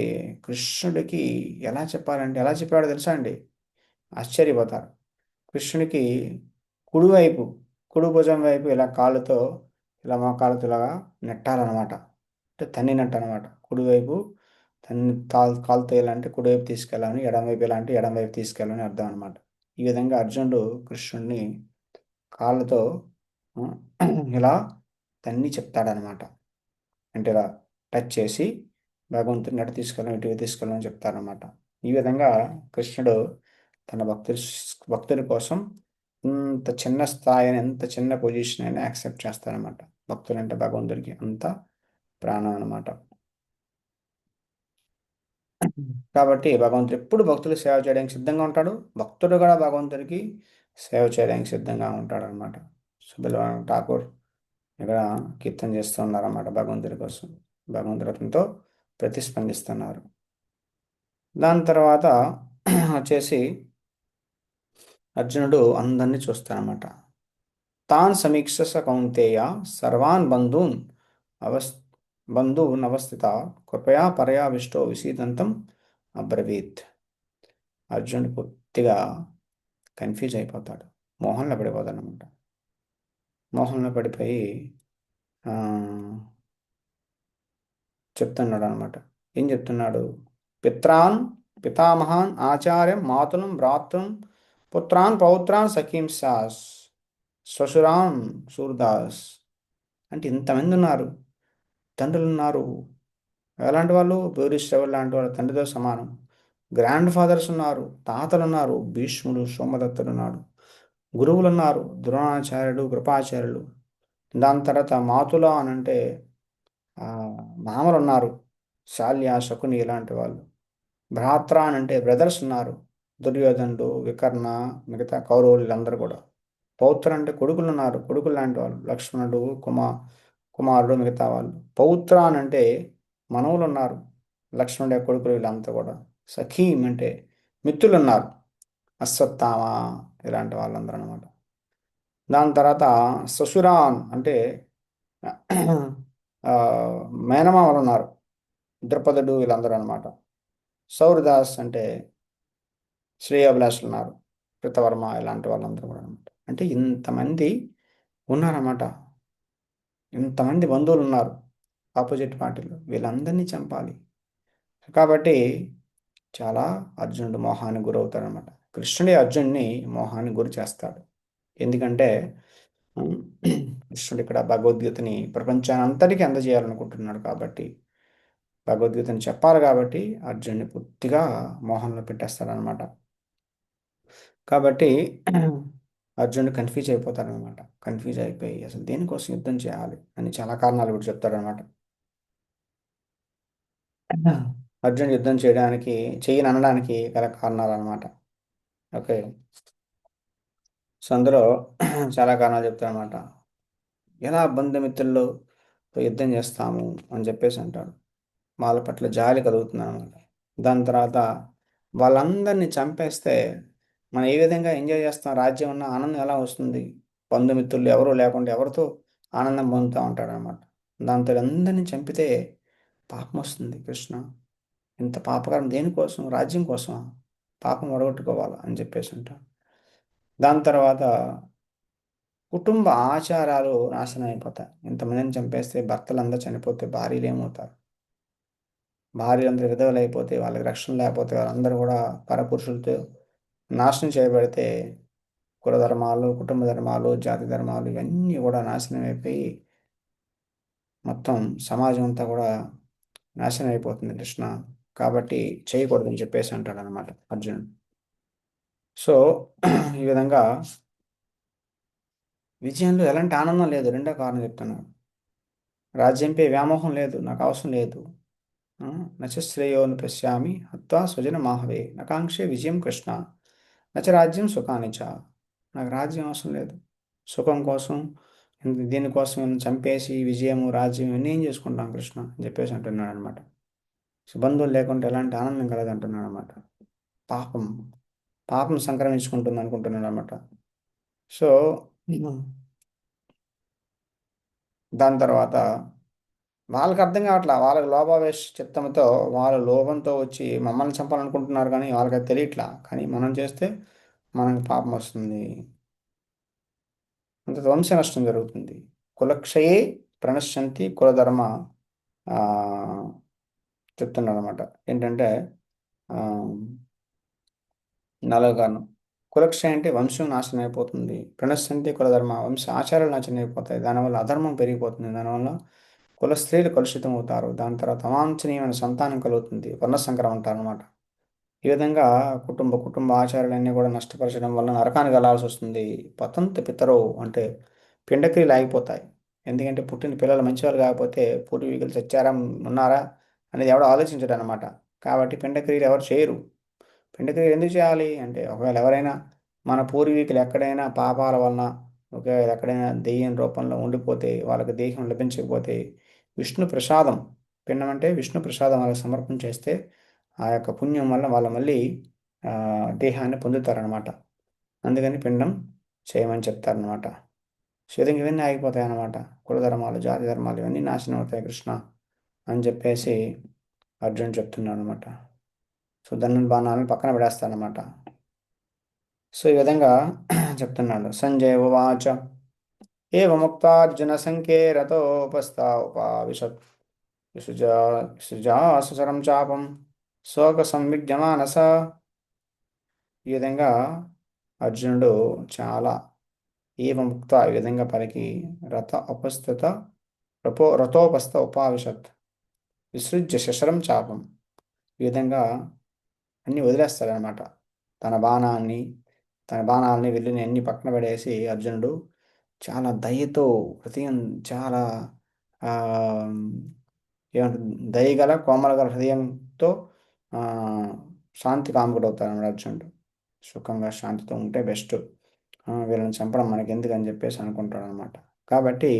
కృష్ణుడికి ఎలా చెప్పాలంటే ఎలా చెప్పాడో తెలుసా అండి? ఆశ్చర్యపోతారు. కృష్ణుడికి కుడివైపు, కుడి భుజం వైపు ఇలా కాళ్ళతో, ఇలా మోకాళ్ళతో ఇలాగా నెట్టాలన్నమాట. అంటే తన్నినట్టు అనమాట. కుడివైపు తన్ని కాలుతో ఇలా అంటే కుడివైపు తీసుకెళ్ళాలని, ఎడమవైపు ఇలా అంటే ఎడమవైపు తీసుకెళ్ళాలని అర్థం అనమాట. ఈ విధంగా అర్జునుడు కృష్ణుడిని కాళ్ళతో ఆ, ఇలా తన్ని చెప్తాడనమాట. అంటే ఇలా టచ్ చేసి భగవంతుని అటు తీసుకెళ్ళడం, ఇటు తీసుకెళ్ళడం చెప్తారనమాట. ఈ విధంగా కృష్ణుడు తన భక్తుడి కోసం ఇంత చిన్న స్థాయిని, ఎంత చిన్న పొజిషన్ అయినా యాక్సెప్ట్ చేస్తారనమాట. భక్తుడు అంటే భగవంతుడికి అంత ప్రాణం అనమాట. కాబట్టి భగవంతుడు ఎప్పుడు భక్తులు సేవ చేయడానికి సిద్ధంగా ఉంటాడు. భక్తుడు కూడా భగవంతుడికి సేవ చేయడానికి సిద్ధంగా ఉంటాడు అనమాట. సుబ్బలవాన్ ఠాకూర్ ఇక్కడ కీర్తన చేస్తూ ఉన్నారన్నమాట భగవంతుడి కోసం. భగవంతుడు అతనితో ప్రతిస్పందిస్తున్నారు. దాని తర్వాత వచ్చేసి అర్జునుడు అందరినీ చూస్తాడనమాట. తాన్ సమీక్షస కౌంతేయ సర్వాన్ అవస్ బంధూన్ అవస్థిత కృపయా పరయావిష్టో విసీదంతం అబ్రవీత్. అర్జునుడు పూర్తిగా కన్ఫ్యూజ్ అయిపోతాడు. మోహంలో పడిపోతాడు అనమాట. మోహంలో పడిపోయి ఆ, చెప్తున్నాడు అనమాట. ఏం చెప్తున్నాడు? పిత్రాన్ పితామహాన్ ఆచార్యం మాతులం భ్రాతృం పుత్రాన్ పౌత్రాన్ సఖీం సాస్ శ్వశురాన్ సూర్దాస్. అంటే ఇంతమంది ఉన్నారు, తండ్రులు ఉన్నారు. ఎలాంటి వాళ్ళు? భూరిశ్రవులు లాంటి వాళ్ళు తండ్రితో సమానం. గ్రాండ్ ఫాదర్స్ ఉన్నారు, తాతలు ఉన్నారు, భీష్ముడు సోమదత్తుడు ఉన్నాడు, గురువులు ఉన్నారు, ద్రోణాచార్యుడు, కృపాచార్యులు. దాని తర్వాత మాతుల అని అంటే ఆ, మామలు ఉన్నారు, శాల్య, శకుని ఇలాంటి వాళ్ళు. భ్రాత్ర అని అంటే బ్రదర్స్ ఉన్నారు, దుర్యోధనుడు, వికర్ణ, మిగతా కౌరవులు వీళ్ళందరూ కూడా. పౌత్ర అంటే కొడుకులు ఉన్నారు, కొడుకులు లాంటి వాళ్ళు, లక్ష్మణుడు, కుమారుడు, మిగతా వాళ్ళు. పౌత్ర అని అంటే మనవులు ఉన్నారు, లక్ష్మణుడి యొక్క కొడుకులు వీళ్ళంతా కూడా. సఖీం అంటే మిత్రులు ఉన్నారు, అశ్వత్థామ ఇలాంటి వాళ్ళందరూ అనమాట. దాని తర్వాత ససురాన్ అంటే ఆ, మేనమామలు ఉన్నారు, ద్రుపదుడు వీళ్ళందరూ అనమాట. సౌరదాస్ అంటే శ్రేయోభిలాషులు ఉన్నారు, కృతవర్మ ఇలాంటి వాళ్ళందరూ కూడా అనమాట. అంటే ఇంతమంది ఉన్నారన్నమాట. ఇంతమంది బంధువులు ఉన్నారు ఆపోజిట్ పార్టీలో. వీళ్ళందరినీ చంపాలి కాబట్టి చాలా అర్జునుడు మోహానికి గురవుతాడనమాట. కృష్ణుడే అర్జునుడిని మోహానికి గురి చేస్తాడు. ఎందుకంటే ఉమ్, కృష్ణుడు ఇక్కడ భగవద్గీతని ప్రపంచాన్ని అంతటికీ అందజేయాలనుకుంటున్నాడు కాబట్టి, భగవద్గీతని చెప్పాలి కాబట్టి అర్జునుడిని పూర్తిగా మోహంలో పెట్టేస్తాడనమాట. కాబట్టి అర్జునుడు కన్ఫ్యూజ్ అయిపోతాడనమాట. కన్ఫ్యూజ్ అయిపోయి అసలు దేనికోసం యుద్ధం చేయాలి అని చాలా కారణాలు కూడా చెప్తాడనమాట. అర్జున్ యుద్ధం చేయడానికి, చెయ్యని అనడానికి గల కారణాలు అనమాట. ఓకే. సో అందులో చాలా కారణాలు చెప్తారనమాట. ఎలా బంధుమిత్రుల్లో యుద్ధం చేస్తాము అని చెప్పేసి అంటాడు. వాళ్ళ పట్ల జాలి కలుగుతుంది అనమాట. దాని తర్వాత వాళ్ళందరినీ చంపేస్తే మనం ఏ విధంగా ఎంజాయ్ చేస్తాం? రాజ్యం ఉన్న ఆనందం ఎలా వస్తుంది? బంధుమిత్రులు ఎవరు లేకుండా ఎవరితో ఆనందం పొందుతూ ఉంటాడు అనమాట. దాంతో అందరినీ చంపితే పాపం వస్తుంది. కృష్ణ ఇంత పాపకరం దేనికోసం? రాజ్యం కోసం పాపం ఒడగొట్టుకోవాలా అని చెప్పేసి అంటాడు. దాని తర్వాత కుటుంబ ఆచారాలు నాశనం అయిపోతాయి. ఇంతమందిని చంపేస్తే భర్తలందరూ చనిపోతే భార్యలు ఏమవుతారు? భార్యలందరూ విధవలు అయిపోతే, వాళ్ళకి రక్షణ లేకపోతే, వాళ్ళందరూ కూడా పరపురుషులతో నాశనం చేయబడితే కుల ధర్మాలు, కుటుంబ ధర్మాలు, జాతి ధర్మాలు ఇవన్నీ కూడా నాశనం అయిపోయి మొత్తం సమాజం అంతా కూడా నాశనం అయిపోతుంది కృష్ణ. కాబట్టి చేయకూడదని చెప్పేసి అంటాడు అనమాట అర్జునుడు. సో ఈ విధంగా విజయంలో ఎలాంటి ఆనందం లేదు. రెండో కారణం చెప్తున్నాను. రాజ్యంపై వ్యామోహం లేదు, నాకు అవసరం లేదు. ఆ, నచ శ్రేయోను పశ్యామి హత్వా స్వజన మాహవే నకాంక్షే విజయం కృష్ణ నచ రాజ్యం సుఖాని చ. నాకు రాజ్యం అవసరం లేదు. సుఖం కోసం దీనికోసం ఈయన్ని చంపేసి విజయము రాజ్యం ఇవన్నీ ఏం చేసుకుంటాం కృష్ణ అని చెప్పేసి అంటున్నాడు అనమాట. బంధువులు లేకుంటే ఎలాంటి ఆనందం కలదు అంటున్నాడు అనమాట. పాపం పాపం సంక్రమించుకుంటుంది అనుకుంటున్నాడు అనమాట. సో దాని తర్వాత వాళ్ళకి అర్థం కావట్లా. వాళ్ళకి లోభావేశ చిత్తంతో వాళ్ళు లోభంతో వచ్చి మమ్మల్ని చంపాలనుకుంటున్నారు, కానీ వాళ్ళకి అది తెలియట్లా. కానీ మనం చేస్తే మనకి పాపం వస్తుంది, అంత వంశ నష్టం జరుగుతుంది. కులక్షయే ప్రణశ్యంతి కులధర్మ ఆ, చెప్తున్నాడు అనమాట. ఏంటంటే ఆ, నాలుగో కారణం కులక్షయ అంటే వంశం నాశనం అయిపోతుంది. ప్రణశ్యంతి కులధర్మ వంశ ఆచారాలు నాశనం అయిపోతాయి. దానివల్ల అధర్మం పెరిగిపోతుంది. దానివల్ల కుల స్త్రీలు కలుషితం అవుతారు. దాని తర్వాత అవాంఛనీయమైన సంతానం కలుగుతుంది. వర్ణ సంకరం అంటారు అనమాట. ఈ విధంగా కుటుంబ ఆచారాలన్నీ కూడా నష్టపరచడం వల్ల నరకానికి వెళ్ళాల్సి వస్తుంది. పతంత పితరో అంటే పిండక్రియలు ఆగిపోతాయి. ఎందుకంటే పుట్టిన పిల్లలు మంచివాళ్ళు కాకపోతే పూర్వీకులు చచ్చారా ఉన్నారా అనేది ఎవడో ఆలోచించడు అనమాట. కాబట్టి పిండక్రియలు ఎవరు చేయరు. పిండక్రియలు ఎందుకు చేయాలి అంటే ఒకవేళ ఎవరైనా మన పూర్వీకులు ఎక్కడైనా పాపాల వలన ఒకవేళ ఎక్కడైనా దెయ్యం రూపంలో ఉండిపోతే వాళ్ళకి దేహం లభించకపోతే విష్ణు ప్రసాదం, పిండం అంటే విష్ణు ప్రసాదం వాళ్ళకి సమర్పణ చేస్తే ఆ యొక్క పుణ్యం వల్ల వాళ్ళు మళ్ళీ ఆ, దేహాన్ని పొందుతారనమాట. అందుకని పిండం చేయమని చెప్తారనమాట. సో ఈ విధంగా ఇవన్నీ ఆగిపోతాయి అన్నమాట. కుల ధర్మాలు జాతి ధర్మాలు ఇవన్నీ నాశనం అవుతాయి కృష్ణ అని చెప్పేసి అర్జున్ చెప్తున్నాడు అనమాట. సో బాణాలను పక్కన పెడేస్తాడనమాట. సో ఈ విధంగా చెప్తున్నాడు. సంజయ్ ఉవాచ ఏవముక్తార్జున సంఖ్యే రథోపస్థావుపావిశత్ విసుజా విసుజాసుసరం చాపం శోక సంవిగ్యమానస. ఈ విధంగా అర్జునుడు చాలా ఏవముక్త ఈ విధంగా పలికి రథ ఉపస్థిత రథోపస్థ ఉపావిశత్ విసృజ్య శశరం చాపం. ఈ విధంగా అన్ని వదిలేస్తాడనమాట. తన బాణాన్ని తన బాణాలని విల్లుని అన్ని పక్కన పడేసి అర్జునుడు చాలా దయతో హృదయం చాలా ఆ, ఏమంటుంది దయగల కోమలగల హృదయంతో ఆ, శాంతి కాముకుడు అవుతాడు అన్నమాట అర్జునుడు. సుఖంగా శాంతితో ఉంటే బెస్ట్. వీళ్ళని చంపడం మనకి ఎందుకని చెప్పేసి అనుకుంటాడు అనమాట. కాబట్టి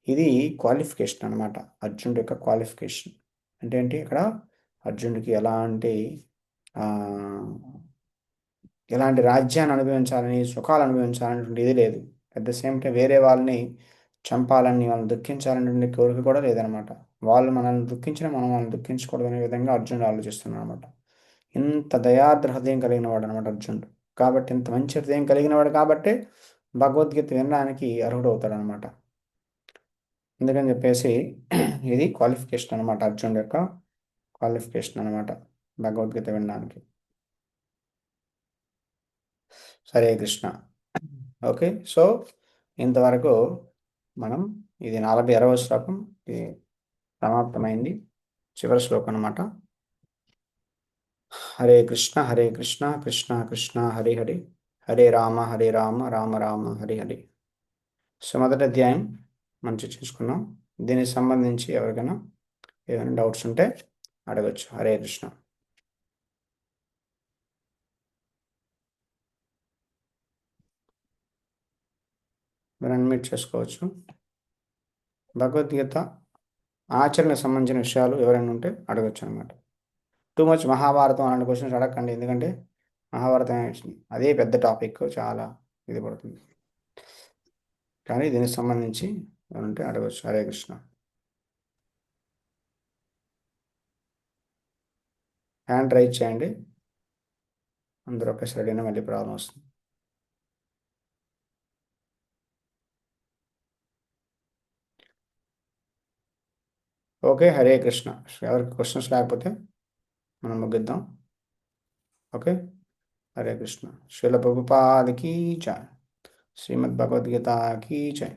ఇది క్వాలిఫికేషన్ అనమాట. అర్జునుడి యొక్క క్వాలిఫికేషన్ అంటే ఏంటి ఇక్కడ అర్జునుడికి ఆ, ఎలాంటి రాజ్యాన్ని అనుభవించాలని సుఖాలు అనుభవించాలనేటువంటి ఇది లేదు. అట్ ద సేమ్ టైం వేరే వాళ్ళని చంపాలని వాళ్ళని దుఃఖించాలనే కోరిక కూడా లేదనమాట. వాళ్ళు మనల్ని దుఃఖించినా మనం వాళ్ళని దుఃఖించకూడదు అనే విధంగా అర్జునుడు ఆలోచిస్తున్నాడు అనమాట. ఇంత దయార్ద్ర హృదయం కలిగిన వాడు అనమాట అర్జునుడు. కాబట్టి ఇంత మంచి హృదయం కలిగిన వాడు కాబట్టి భగవద్గీత వినడానికి అర్హుడు అవుతాడు అనమాట. అందుకని చెప్పేసి ఇది క్వాలిఫికేషన్ అనమాట. అర్జునుడు యొక్క క్వాలిఫికేషన్ అనమాట భగవద్గీత వినడానికి. హరే కృష్ణ. ఓకే. సో ఇంతవరకు మనం ఇది 40వ శ్లోకం ఇది సమాప్తమైంది. చివరి శ్లోకం అనమాట. హరే కృష్ణ కృష్ణ కృష్ణ హరి హరి హరే రామ రామ రామ హరి హరి. సో మొదటి అధ్యాయం మనం చర్చించుకున్నాం. దీనికి సంబంధించి ఎవరికైనా ఏమైనా డౌట్స్ ఉంటే అడగచ్చు. హరే కృష్ణ. మీరు అన్మ్యూట్ చేసుకోవచ్చు. భగవద్గీత ఆచరణకు సంబంధించిన విషయాలు ఎవరైనా ఉంటే అడగచ్చు అనమాట. టూ మచ్ మహాభారతం అలాంటి క్వశ్చన్స్ అడగండి. ఎందుకంటే మహాభారతం అదే పెద్ద టాపిక్, చాలా ఇది పడుతుంది. కానీ దీనికి సంబంధించి ఉంటే అడగచ్చు. హరే కృష్ణ. హ్యాండ్ రైజ్ చేయండి. అందరూ ఒకేసారి అడిగినా మళ్ళీ ప్రాబ్లం వస్తుంది. ఓకే. హరే కృష్ణ. ఎవరికి క్వశ్చన్స్ లేకపోతే మనం ముగిద్దాం. ఓకే. హరే కృష్ణ. శిల ప్రభుపాద్ కీ జై. శ్రీమద్ భగవద్గీత కీ జై.